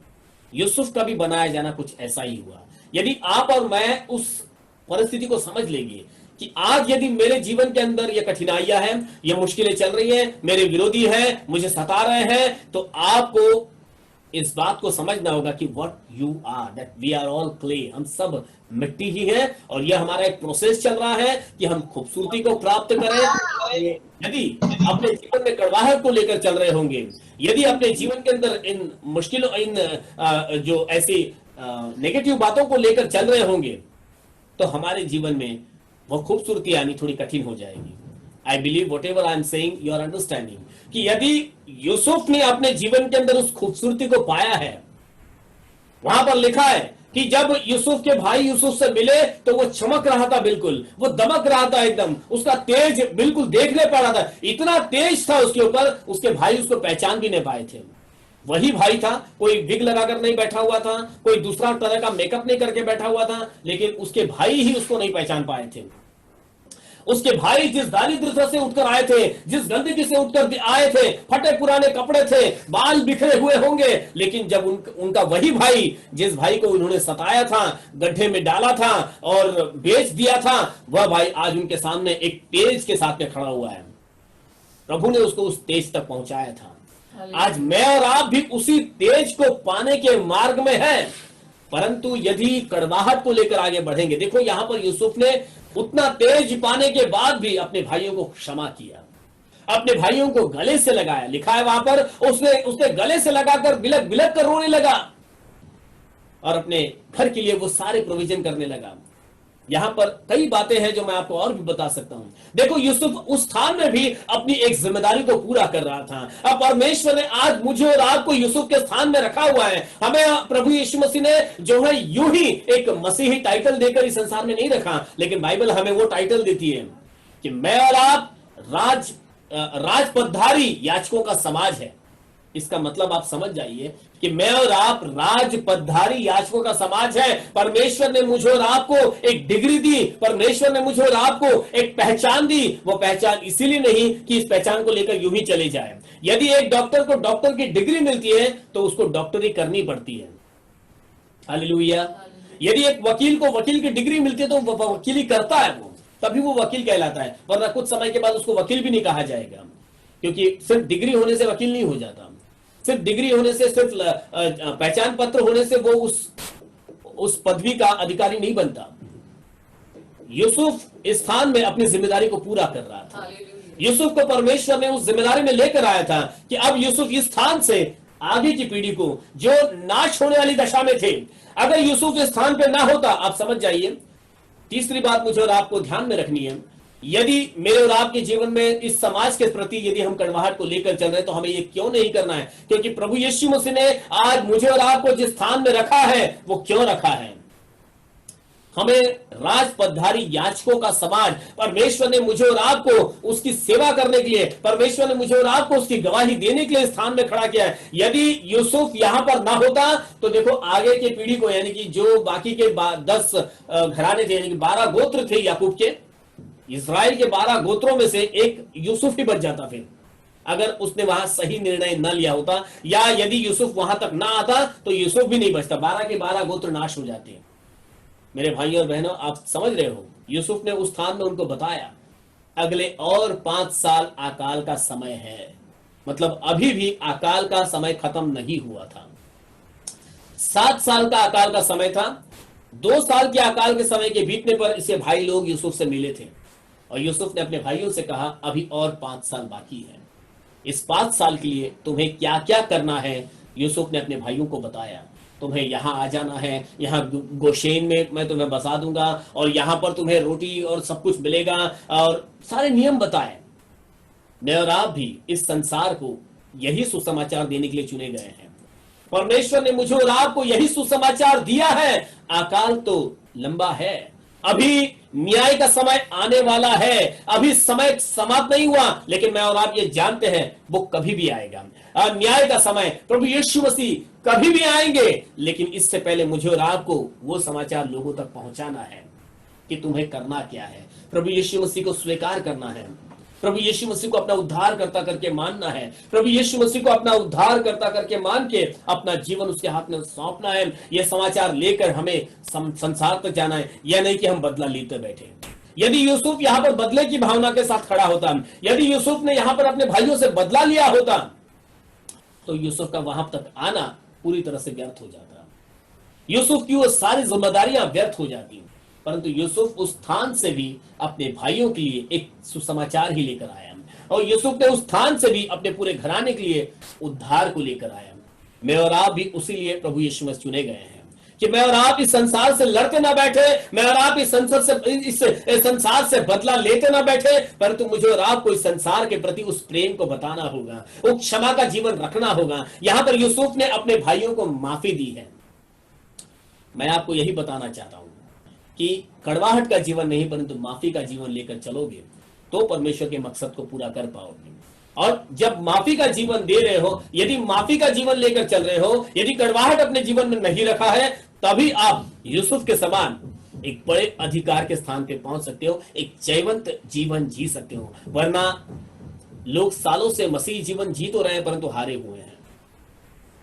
यूसुफ का भी बनाया जाना कुछ ऐसा ही हुआ। यदि आप और मैं उस परिस्थिति को समझ लेंगे कि आज यदि मेरे जीवन के अंदर ये कठिनाइयां हैं, ये मुश्किलें चल रही हैं, मेरे विरोधी हैं, मुझे सता रहे हैं, तो आपको इस बात को समझना होगा कि what you are, that we are all clay, हम सब मिट्टी ही है, और यह हमारा एक प्रोसेस चल रहा है कि हम खूबसूरती को प्राप्त करें। यदि अपने जीवन में कड़वाहट को लेकर चल रहे होंगे, यदि अपने जीवन के अंदर इन मुश्किलों, इन जो ऐसी नेगेटिव बातों को लेकर चल रहे होंगे, तो हमारे जीवन में वो खूबसूरती आनी थोड़ी कठिन हो जाएगी। I believe whatever I am saying you are understanding, कि यदि यूसुफ ने अपने जीवन के अंदर उस खूबसूरती को पाया है, वहां पर लिखा है कि जब यूसुफ के भाई यूसुफ से मिले तो वो चमक रहा था, बिल्कुल वो दमक रहा था, एकदम उसका तेज बिल्कुल देखने पा रहा था, इतना तेज था उसके ऊपर, उसके भाई उसको पहचान भी नहीं पाए थे। वही भाई था, कोई विग लगाकर नहीं बैठा हुआ था, कोई दूसरा तरह का मेकअप नहीं करके बैठा हुआ था, लेकिन उसके भाई ही उसको नहीं पहचान पाए थे। उसके भाई जिस दारिद्रता से उठकर आए थे, जिस गंदगी से उठकर आए थे, फटे पुराने कपड़े थे, बाल बिखरे हुए होंगे, लेकिन जब उनका वही भाई, जिस भाई को उन्होंने सताया था, गड्ढे में डाला था और बेच दिया था, वह भाई आज उनके सामने एक तेज के साथ में खड़ा हुआ है। प्रभु ने उसको उस तेज तक पहुंचाया था। आज मैं और आप भी उसी तेज को पाने के मार्ग में हैं, परंतु यदि कड़वाहट को लेकर आगे बढ़ेंगे। देखो यहां पर यूसुफ ने उतना तेज पाने के बाद भी अपने भाइयों को क्षमा किया, अपने भाइयों को गले से लगाया। लिखा है वहां पर उसने गले से लगाकर बिलक बिलक कर रोने लगा और अपने घर के लिए वो सारे प्रोविजन करने लगा। यहां पर कई बातें हैं जो मैं आपको और भी बता सकता हूं। देखो, यूसुफ उस स्थान में भी अपनी एक जिम्मेदारी को पूरा कर रहा था। अब परमेश्वर ने आज मुझे और आपको यूसुफ के स्थान में रखा हुआ है। हमें प्रभु यीशु मसीह ने जो है यूं ही एक मसीही टाइटल देकर इस संसार में नहीं रखा, लेकिन बाइबल हमें वो टाइटल देती है कि मैं और आप राजपदधारी याजकों का समाज है। इसका मतलब आप समझ जाइए कि मैं और आप राजपदधारी याजकों का समाज है। परमेश्वर ने मुझे और आपको एक डिग्री दी, परमेश्वर ने मुझे और आपको एक पहचान दी। वो पहचान इसीलिए नहीं कि इस पहचान को लेकर यूं ही चले जाए। यदि एक डॉक्टर को डॉक्टर की डिग्री मिलती है तो उसको डॉक्टरी करनी पड़ती है। हालेलुया। यदि एक वकील को वकील की डिग्री मिलती है तो वो वकीली करता है, वो तभी वो वकील कहलाता है, वरना कुछ समय के बाद उसको वकील भी नहीं कहा जाएगा, क्योंकि सिर्फ डिग्री होने से वकील नहीं हो जाता। सिर्फ डिग्री होने से, सिर्फ पहचान पत्र होने से वो उस पदवी का अधिकारी नहीं बनता। यूसुफ इस स्थान में अपनी जिम्मेदारी को पूरा कर रहा था। यूसुफ को परमेश्वर ने उस जिम्मेदारी में लेकर आया था कि अब यूसुफ इस स्थान से आगे की पीढ़ी को, जो नाश होने वाली दशा में थे, अगर यूसुफ इस स्थान पे ना होता, आप समझ जाइए। तीसरी बात मुझे और आपको ध्यान में रखनी है, यदि मेरे और आपके जीवन में इस समाज के प्रति यदि हम कड़वाहट को लेकर चल रहे हैं तो हमें ये क्यों नहीं करना है? क्योंकि प्रभु यीशु मसीह ने आज मुझे और आपको जिस स्थान में रखा है वो क्यों रखा है? हमें राजपदधारी याजकों का समाज, परमेश्वर ने मुझे और आपको उसकी सेवा करने के लिए, परमेश्वर ने मुझे और आपको उसकी गवाही देने के लिए स्थान में खड़ा किया है। यदि यूसुफ यहां पर ना होता तो देखो आगे की पीढ़ी को, यानी कि जो बाकी के 10 घराने थे, यानी कि 12 गोत्र थे याकूब के, इस्राएल के 12 गोत्रों में से एक यूसुफ ही बच जाता। फिर अगर उसने वहां सही निर्णय न लिया होता, या यदि यूसुफ वहां तक ना आता तो यूसुफ भी नहीं बचता, 12 के 12 गोत्र नाश हो जाते हैं। मेरे भाइयों और बहनों, आप समझ रहे हो, यूसुफ ने उस स्थान में उनको बताया अगले और 5 साल अकाल का समय है। मतलब अभी भी अकाल का समय खत्म नहीं हुआ था। 7 साल का अकाल का समय था। 2 साल के अकाल के समय के बीतने पर इसे भाई लोग यूसुफ से मिले थे और यूसुफ ने अपने भाइयों से कहा अभी और 5 साल बाकी है। इस 5 साल के लिए तुम्हें क्या क्या करना है यूसुफ ने अपने भाइयों को बताया। तुम्हें यहां आ जाना है, यहां गोशेन में मैं तुम्हें बसा दूंगा और यहां पर तुम्हें रोटी और सब कुछ मिलेगा, और सारे नियम बताए। मैं और आप भी इस संसार को यही सुसमाचार देने के लिए चुने गए हैं। परमेश्वर ने मुझे और आपको यही सुसमाचार दिया है। अकाल तो लंबा है, अभी न्याय का समय आने वाला है, अभी समय समाप्त नहीं हुआ, लेकिन मैं और आप ये जानते हैं वो कभी भी आएगा। न्याय का समय, प्रभु यीशु मसीह कभी भी आएंगे, लेकिन इससे पहले मुझे और आपको वो समाचार लोगों तक पहुंचाना है कि तुम्हें करना क्या है। प्रभु यीशु मसीह को स्वीकार करना है, प्रभु यीशु मसीह को अपना उद्धारकर्ता करके मानना है, प्रभु यीशु मसीह को अपना उद्धारकर्ता करके मान के अपना जीवन उसके हाथ में सौंपना है। यह समाचार लेकर हमें संसार तक जाना है, यह नहीं कि हम बदला लेते बैठे। यदि यूसुफ यहाँ पर बदले की भावना के साथ खड़ा होता, यदि यूसुफ ने यहाँ पर अपने भाइयों से बदला लिया होता, तो यूसुफ का वहां तक आना पूरी तरह से व्यर्थ हो जाता। यूसुफ की वो सारी जिम्मेदारियां व्यर्थ हो जाती। परंतु यूसुफ उस स्थान से भी अपने भाइयों के लिए एक सुसमाचार ही लेकर आया, और यूसुफ ने उस स्थान से भी अपने पूरे घराने के लिए उद्धार को लेकर आया। मैं और आप भी उसी लिए प्रभु यीशु मसीह चुने गए हैं कि मैं और आप इस संसार से लड़ते ना बैठे, मैं और आप इस संसार से बदला लेते ना बैठे, परंतु मुझे और आपको इस संसार के प्रति उस प्रेम को बताना होगा, वो क्षमा का जीवन रखना होगा। यहां पर यूसुफ ने अपने भाइयों को माफी दी है। मैं आपको यही बताना चाहता हूं कि कड़वाहट का जीवन नहीं, परंतु माफी का जीवन लेकर चलोगे तो परमेश्वर के मकसद को पूरा कर पाओगे। और जब माफी का जीवन दे रहे हो, यदि माफी का जीवन लेकर चल रहे हो, यदि कड़वाहट अपने जीवन में नहीं रखा है, तभी आप यूसुफ के समान एक बड़े अधिकार के स्थान पे पहुंच सकते हो, एक जयवंत जीवन जी सकते हो। वरना लोग सालों से मसीह जीवन जी तो रहे हैं, परंतु हारे हुए हैं।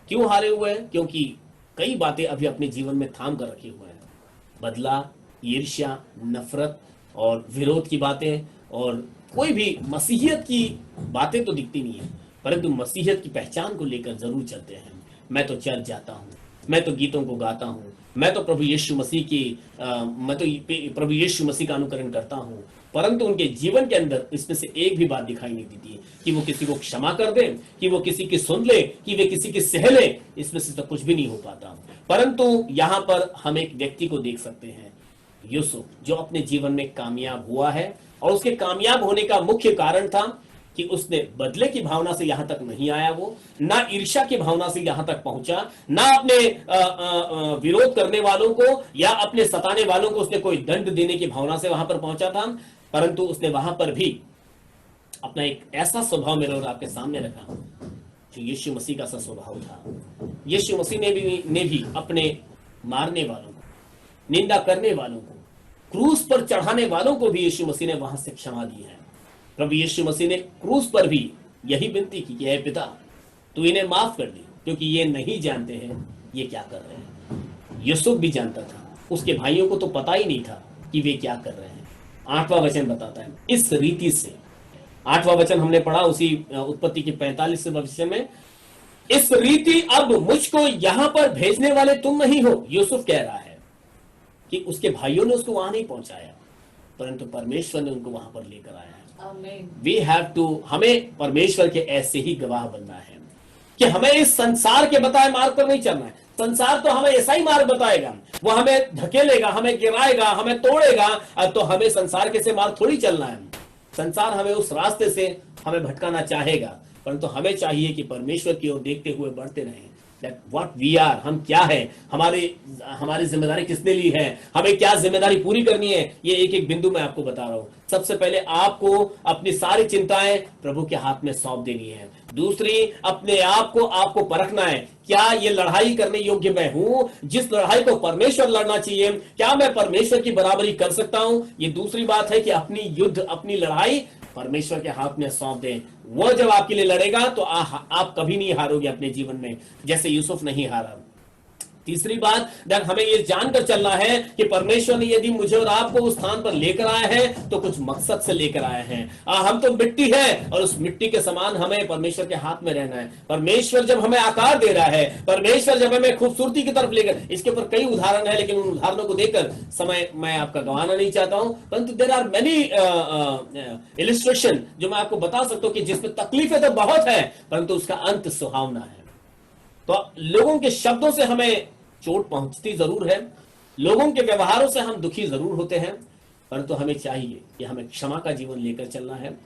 क्यों हारे हुए हैं? क्योंकि कई बातें अभी अपने जीवन में थाम कर रखे हुए हैं। बदला, ईर्ष्या, नफरत और विरोध की बातें, और कोई भी मसीहियत की बातें तो दिखती नहीं है, परंतु मसीहियत की पहचान को लेकर जरूर चलते हैं। मैं तो चर्च जाता हूं, मैं तो गीतों को गाता हूं, मैं तो प्रभु यीशु मसीह का अनुकरण करता हूँ, परंतु उनके जीवन के अंदर इसमें से एक भी बात दिखाई नहीं देती कि वो किसी को क्षमा कर दे, कि वो किसी की सुन ले, कि वे किसी की सह ले। इसमें से तो कुछ भी नहीं हो पाता। परंतु यहाँ पर हम एक व्यक्ति को देख सकते हैं, यूसुफ, जो अपने जीवन में कामयाब हुआ है। और उसके कामयाब होने का मुख्य कारण था कि उसने बदले की भावना से यहां तक नहीं आया, वो ना ईर्ष्या की भावना से यहां तक पहुंचा, ना अपने विरोध करने वालों को या अपने सताने वालों को उसने कोई दंड देने की भावना से वहां पर पहुंचा था, परंतु उसने वहां पर भी अपना एक ऐसा स्वभाव मेरे और आपके सामने रखा जो यीशु मसीह का सा स्वभाव था। यीशु मसीह ने भी अपने मारने वालों को, निंदा करने वालों को, क्रूस पर चढ़ाने वालों को भी यीशु मसीह ने वहां से क्षमा दी है। प्रभु यीशु मसीह ने क्रूस पर भी यही विनती की कि हे पिता, तू इन्हें माफ कर दे, क्योंकि ये नहीं जानते हैं ये क्या कर रहे हैं। यूसुफ भी जानता था, उसके भाइयों को तो पता ही नहीं था कि वे क्या कर रहे हैं। 8वां वचन बताता है इस रीति से, 8वां वचन हमने पढ़ा उसी उत्पत्ति के 45वें वचन में, इस रीति अब मुझको यहां पर भेजने वाले तुम नहीं हो। यूसुफ कह रहा है कि उसके भाइयों ने उसको वहां नहीं पहुंचाया, परंतु परमेश्वर ने उनको वहां पर लेकर आया है। वी हैव टू, हमें परमेश्वर के ऐसे ही गवाह बनना है कि हमें इस संसार के बताए मार्ग पर नहीं चलना है। संसार तो हमें ऐसा ही मार्ग बताएगा, वो हमें धकेलेगा, हमें गिराएगा, हमें तोड़ेगा, अब तो हमें संसार के से मार्ग थोड़ी चलना है। संसार हमें उस रास्ते से हमें भटकाना चाहेगा, परंतु हमें चाहिए कि परमेश्वर की ओर देखते हुए बढ़ते रहें। That what we are, हम क्या है, हमारी जिम्मेदारी किसने ली है, हमें क्या जिम्मेदारी पूरी करनी है, ये एक एक बिंदु मैं आपको बता रहा हूं। सबसे पहले आपको अपनी सारी चिंताएं प्रभु के हाथ में सौंप देनी है। दूसरी, अपने आप को आपको परखना है, क्या ये लड़ाई करने योग्य मैं हूं, जिस लड़ाई को परमेश्वर लड़ना चाहिए, क्या मैं परमेश्वर की बराबरी कर सकता हूं। ये दूसरी बात है कि अपनी युद्ध, अपनी लड़ाई परमेश्वर के हाथ में सौंप दें। वो जब आपके लिए लड़ेगा तो आप कभी नहीं हारोगे अपने जीवन में, जैसे यूसुफ नहीं हारा। तीसरी बात, हमें ये जानकर चलना है कि परमेश्वर ने यदि मुझे और आपको उस स्थान पर लेकर आए हैं तो कुछ मकसद से लेकर आए हैं। हम तो मिट्टी है और उस मिट्टी के समान हमें परमेश्वर के हाथ में रहना है। परमेश्वर जब हमें आकार दे रहा है, परमेश्वर जब हमें खूबसूरती की तरफ लेकर, इसके ऊपर कई उदाहरण है, लेकिन उन उदाहरणों को देखकर समय मैं आपका गंवाना नहीं चाहता हूं, परंतु देयर आर मेनी इलिस्ट्रेशन जो मैं आपको बता सकता हूं कि जिसमें तकलीफें तो बहुत है, परंतु उसका अंत सुहावना है। तो लोगों के शब्दों से हमें चोट पहुंचती जरूर है, लोगों के व्यवहारों से हम दुखी जरूर होते हैं, परंतु हमें चाहिए कि हमें क्षमा का जीवन लेकर चलना है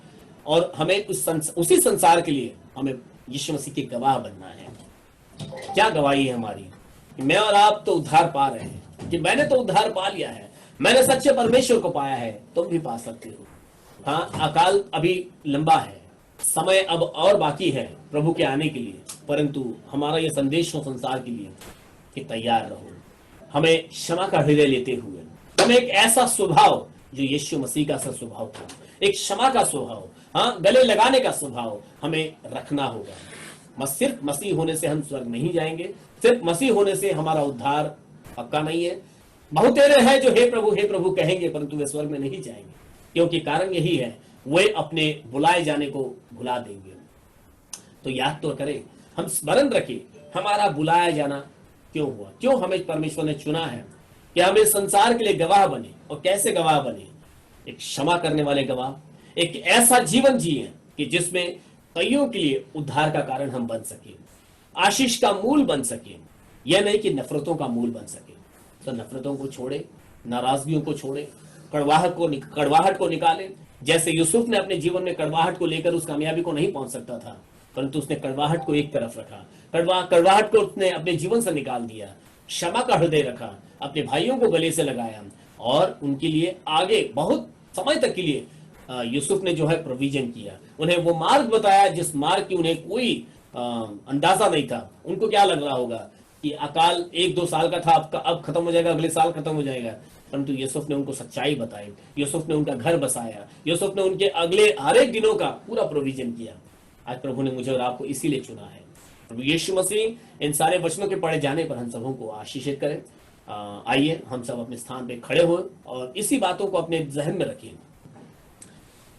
और हमें उसी संसार के लिए हमें यीशु मसीह के गवाह बनना है। क्या गवाही है हमारी कि मैं और आप तो उद्धार पा रहे हैं, कि मैंने तो उद्धार पा लिया है, मैंने सच्चे परमेश्वर को पाया है, तुम भी पा सकते हो। हाँ, अकाल अभी लंबा है, समय अब और बाकी है प्रभु के आने के लिए, परंतु हमारा यह संदेश हो संसार के लिए कि तैयार रहो। हमें क्षमा का हृदय लेते हुए, हमें एक ऐसा स्वभाव जो यीशु मसीह का सा स्वभाव था, एक क्षमा का स्वभाव, हाँ, गले लगाने का स्वभाव हमें रखना होगा। सिर्फ मसीह होने से हम स्वर्ग नहीं जाएंगे, सिर्फ मसीह होने से हमारा उद्धार पक्का नहीं है। बहुतेरे हैं जो हे प्रभु कहेंगे, परंतु वे स्वर्ग में नहीं जाएंगे, क्योंकि कारण यही है, वे अपने बुलाए जाने को भुला देंगे। तो याद तो करें, हम स्मरण रखें हमारा बुलाया जाना क्यों हुआ, क्यों हमें परमेश्वर ने चुना है कि हम इस संसार के लिए गवाह बने। और कैसे गवाह बने? एक क्षमा करने वाले गवाह, एक ऐसा जीवन जिए कि जिसमें कईयों के लिए उद्धार का कारण हम बन सके, आशीष का मूल बन सके। यह नहीं कि नफरतों का मूल बन सके। तो नफरतों को छोड़े, नाराजगियों को छोड़े, कड़वाहट को निकाले। जैसे यूसुफ ने अपने जीवन में कड़वाहट को लेकर उस कामयाबी को नहीं पहुंच सकता था, परंतु उसने कड़वाहट को एक तरफ रखा, कड़वाहट को उसने अपने जीवन से निकाल दिया, क्षमा का हृदय रखा, अपने भाइयों को गले से लगाया और उनके लिए आगे बहुत समय तक के लिए यूसुफ ने जो है प्रोविजन किया, उन्हें वो मार्ग बताया जिस मार्ग की उन्हें कोई अंदाजा नहीं था। उनको क्या लग रहा होगा कि अकाल 1-2 साल का था, अब खत्म हो जाएगा, अगले साल खत्म हो जाएगा, परंतु यूसुफ ने उनको सच्चाई बताई, यूसुफ ने उनका घर बसाया, यूसुफ ने उनके अगले हर एक दिनों का पूरा प्रोविजन किया। आज प्रभु ने मुझे और आपको इसीलिए चुना है। प्रभु यीशु मसीह इन सारे वचनों के पढ़े जाने पर हम सबों को आशीषित करें। आइए हम सब अपने स्थान पे खड़े हो और इसी बातों को अपने जहन में रखें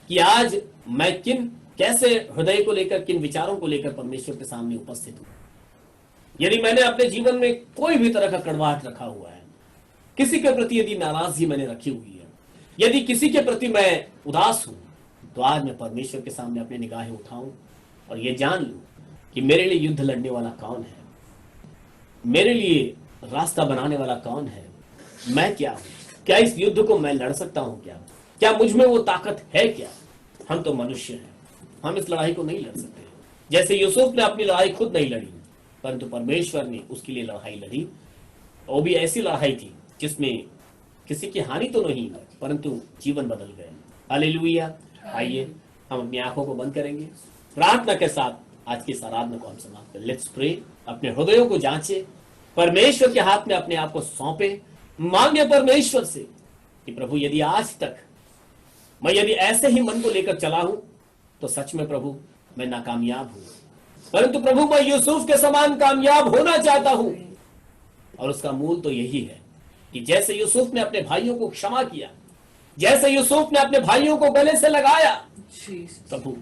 कि आज मैं कैसे हृदय को लेकर, किन विचारों को लेकर परमेश्वर के सामने उपस्थित हूं। यदि मैंने अपने जीवन में कोई भी तरह का कड़वाहट रखा हुआ है, किसी के प्रति यदि नाराजगी मैंने रखी हुई है, यदि किसी के प्रति मैं उदास हूं, तो आज मैं परमेश्वर के सामने अपनी निगाहें उठाऊं और ये जान लूं कि मेरे लिए युद्ध लड़ने वाला कौन है, मेरे लिए रास्ता बनाने वाला कौन है, मैं क्या हूं, क्या इस युद्ध को मैं लड़ सकता हूं, क्या मुझ में वो ताकत है क्या। हम तो मनुष्य हैं, हम इस लड़ाई को नहीं लड़ सकते। जैसे यूसुफ ने अपनी लड़ाई खुद नहीं लड़ी, परंतु परमेश्वर ने उसके लिए लड़ाई लड़ी, वो भी ऐसी लड़ाई थी जिसमें किसी की हानि तो नहीं परंतु जीवन बदल गए। हालेलुया। आइए हम अपनी आंखों को बंद करेंगे, प्रार्थना के साथ आज की इस आराधना को हम समाप्त करें। Let's pray. अपने हृदयों को जांचे, परमेश्वर के हाथ में अपने आप को सौंपे, मांगे परमेश्वर से कि प्रभु यदि आज तक मैं यदि ऐसे ही मन को लेकर चला हूं तो सच में प्रभु मैं नाकामयाब हूं, परंतु प्रभु मैं यूसुफ के समान कामयाब होना चाहता हूं। और उसका मूल तो यही है कि जैसे यूसुफ ने अपने भाइयों को क्षमा किया, जैसे यूसुफ ने अपने भाइयों को गले से लगाया, प्रभु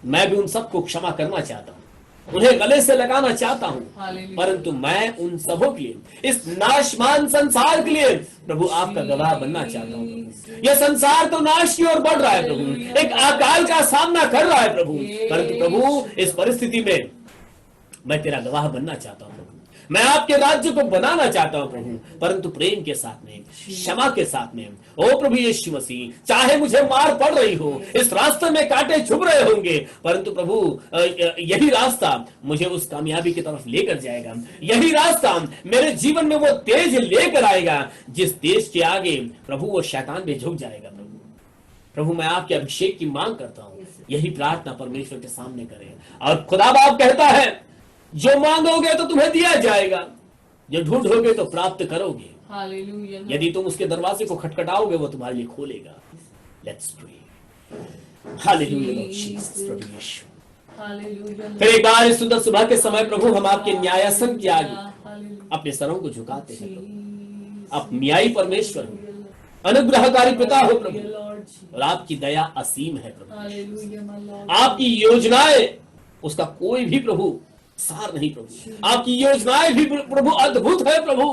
मैं भी उन सबको क्षमा करना चाहता हूं, उन्हें गले से लगाना चाहता हूं, परंतु मैं उन सबों के लिए, इस नाशमान संसार के लिए प्रभु आपका गवाह बनना चाहता हूं। यह संसार तो नाश की ओर बढ़ रहा है प्रभु, एक अकाल का सामना कर रहा है प्रभु, परंतु प्रभु इस परिस्थिति में मैं तेरा गवाह बनना चाहता हूं प्रभु, मैं आपके राज्य को बनाना चाहता हूं प्रभु, परंतु प्रेम के साथ में, क्षमा के साथ में। ओ प्रभु यीशु मसीह, चाहे मुझे मार पड़ रही हो, इस रास्ते में कांटे चुभ रहे होंगे, परंतु प्रभु यही रास्ता मुझे उस कामयाबी की तरफ लेकर जाएगा, यही रास्ता मेरे जीवन में वो तेज लेकर आएगा जिस तेज के आगे प्रभु वो शैतान भी झुक जाएगा। प्रभु मैं आपके अभिषेक की मांग करता हूं, यही प्रार्थना परमेश्वर के सामने करें। और खुदा बाप कहता है जो मांगोगे तो तुम्हें दिया जाएगा, जो ढूंढोगे तो प्राप्त करोगे, हालेलुया। यदि तुम उसके दरवाजे को खटखटाओगे वो तुम्हारे लिए खोलेगा। Let's pray. Hallelujah Lord Jesus, प्रभु यीशु। हालेलुया। फिर एक बार इस सुंदर सुबह के समय प्रभु हम आपके न्यायासन के आगे अपने सरों को झुकाते हैं प्रभु। आप न्यायी परमेश्वर हो, अनुग्रहकारी पिता हो प्रभु, और आपकी दया असीम है प्रभु। आपकी योजनाएं उसका कोई भी प्रभु सार नहीं प्रभु, आपकी योजनाएं भी प्रभु अद्भुत है प्रभु,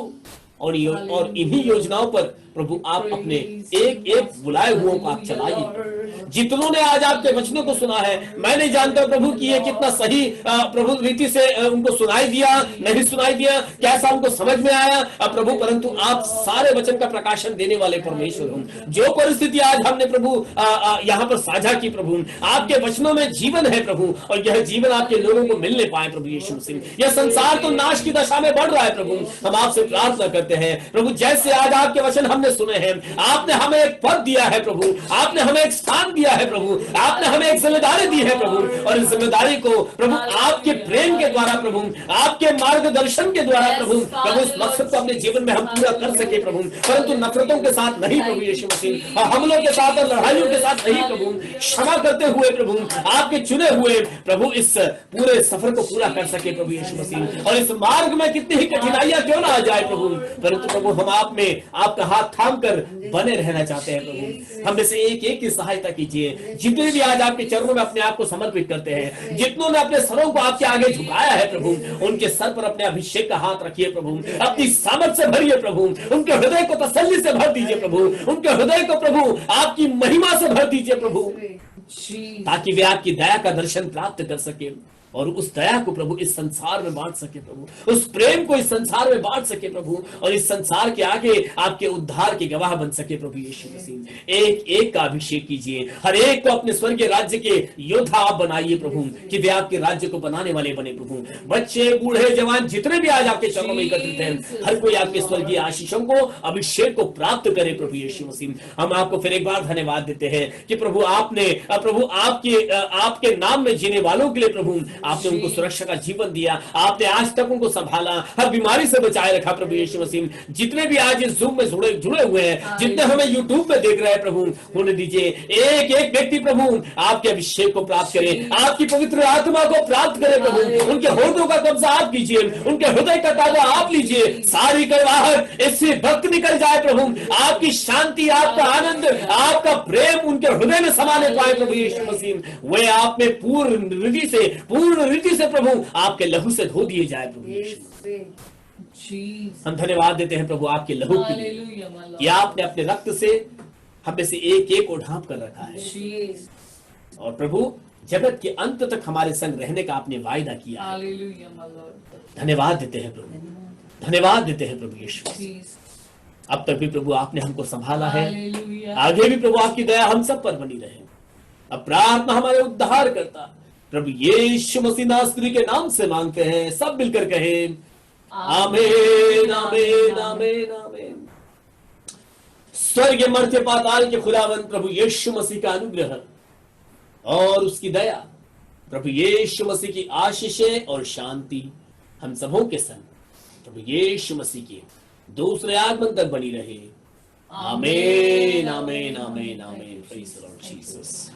और इन्हीं योजनाओं पर प्रभु आप अपने एक एक बुलाए हुओं को आप चलाइए। जितनों ने आज आपके वचनों को सुना है, मैं नहीं जानता प्रभु कि ये कितना सही प्रभु रीति से उनको सुनाई दिया, नहीं सुनाई दिया, कैसा उनको समझ में आया प्रभु, परंतु आप सारे वचन का प्रकाशन देने वाले परमेश्वर हो। जो परिस्थिति आज हमने प्रभु यहाँ पर साझा की प्रभु, आपके वचनों में जीवन है प्रभु, और यह जीवन आपके लोगों को मिलने पाए प्रभु यीशु मसीह। यह संसार तो नाश की दशा में बढ़ रहा है प्रभु, हम आपसे प्रार्थना करते हैं प्रभु, जैसे आज आपके वचन हमने सुने हैं, आपने हमें एक पद दिया है प्रभु, आपने हमें एक स्थान दिया है प्रभु, आपने हमें एक जिम्मेदारी दी है प्रभु, और इस जिम्मेदारी को प्रभु आपके प्रेम के द्वारा प्रभु, आपके मार्गदर्शन के द्वारा प्रभु इस मकसद को अपने जीवन में हम पूरा कर सके प्रभु, परंतु नफरतों के साथ नहीं प्रभु यीशु मसीह, और हमलों के साथ और लड़ाइयों के साथ नहीं प्रभु, क्षमा करते हुए प्रभु आपके चुने हुए प्रभु इस पूरे सफर को पूरा कर सके प्रभु यीशु मसीह। और इस मार्ग में कितनी ही कठिनाइयां क्यों ना आ जाए प्रभु, परंतु प्रभु हम आप में आपका हाथ थाम कर बने रहना चाहते हैं प्रभु। हम में से एक एक की सहायता कीजिए, जितने भी आज आपके चरणों में अपने आप को समर्पित करते हैं, जितनों ने अपने सरों को आपके आगे झुकाया है प्रभु, उनके सर पर अपने अभिषेक का हाथ रखिए प्रभु, अपनी सामर्थ से भरिए प्रभु, उनके हृदय को तसल्ली से भर दीजिए प्रभु, उनके हृदय को प्रभु आपकी महिमा से भर दीजिए प्रभु, ताकि वे आपकी दया का दर्शन प्राप्त कर सके और उस दया को प्रभु इस संसार में बांट सके प्रभु, उस प्रेम को इस संसार में बांट सके प्रभु, और इस संसार के आगे आपके उद्धार के गवाह बन सके प्रभु यीशु मसीह। एक एक का अभिषेक कीजिए, हर एक को अपने स्वर्गीय राज्य के योद्धा आप बनाइए प्रभु, कि वे आपके राज्य को बनाने वाले बने प्रभु। बच्चे बूढ़े जवान जितने भी आज आपके चरणों में एकत्रित हैं, हर कोई आपके स्वर्गीय आशीषों को अभिषेक को प्राप्त करे प्रभु यीशु मसीह। हम आपको फिर एक बार धन्यवाद देते हैं कि प्रभु आपने प्रभु आपके नाम में जीने वालों के लिए प्रभु आपने उनको सुरक्षा का जीवन दिया, आपने आज तक उनको संभाला, हर बीमारी से बचाए रखा प्रभु यीशु मसीह। जितने भी आज इस जूम में जुड़े हुए हैं, जितने हमें यूट्यूब पे देख रहे हैं प्रभु, होने दीजिए एक एक व्यक्ति प्रभु आपके अभिषेक को प्राप्त करे, आपकी पवित्र आत्मा को प्राप्त करे प्रभु, उनके होठों का कब्जा आप कीजिए, उनके हृदय का ताबा आप लीजिए, सारी करवाहट इससे भक्त निकल जाए प्रभु, आपकी शांति, आपका आनंद, आपका प्रेम उनके हृदय में समाने पाए प्रभु यीशु मसीह। वे आप में पूर्ण रीति से प्रभु आपके लहू से धो दिए जाए प्रभु यीशु। Jesus. हम धन्यवाद देते हैं प्रभु आपके लहू के लिए Hallelujah, my Lord. कि आपने अपने रक्त से हम में से एक एक को ढांप कर रखा है। Jesus. और प्रभु जगत के अंत तक हमारे संग रहने का आपने वायदा किया है। Hallelujah, my Lord. धन्यवाद देते हैं प्रभु, धन्यवाद देते हैं प्रभु यीशु। Jesus. अब तक भी प्रभु आपने हमको संभाला है, Hallelujah. आगे भी प्रभु आपकी दया हम सब पर बनी रहे। अब प्रार्थना हमारे उद्धार करता प्रभु यीशु मसीह नासरी के नाम से मांगते हैं, सब मिलकर कहें आमीन आमीन आमीन आमीन। स्वर्ग मर्त्य पाताल के खुदावंद प्रभु यीशु मसीह का अनुग्रह और उसकी दया, प्रभु यीशु मसीह की आशीषें और शांति हम सबों के संग प्रभु यीशु मसीह के दूसरे आगमन तक बनी रहे। आमीन आमीन आमीन आमीन। Praise the Lord Jesus.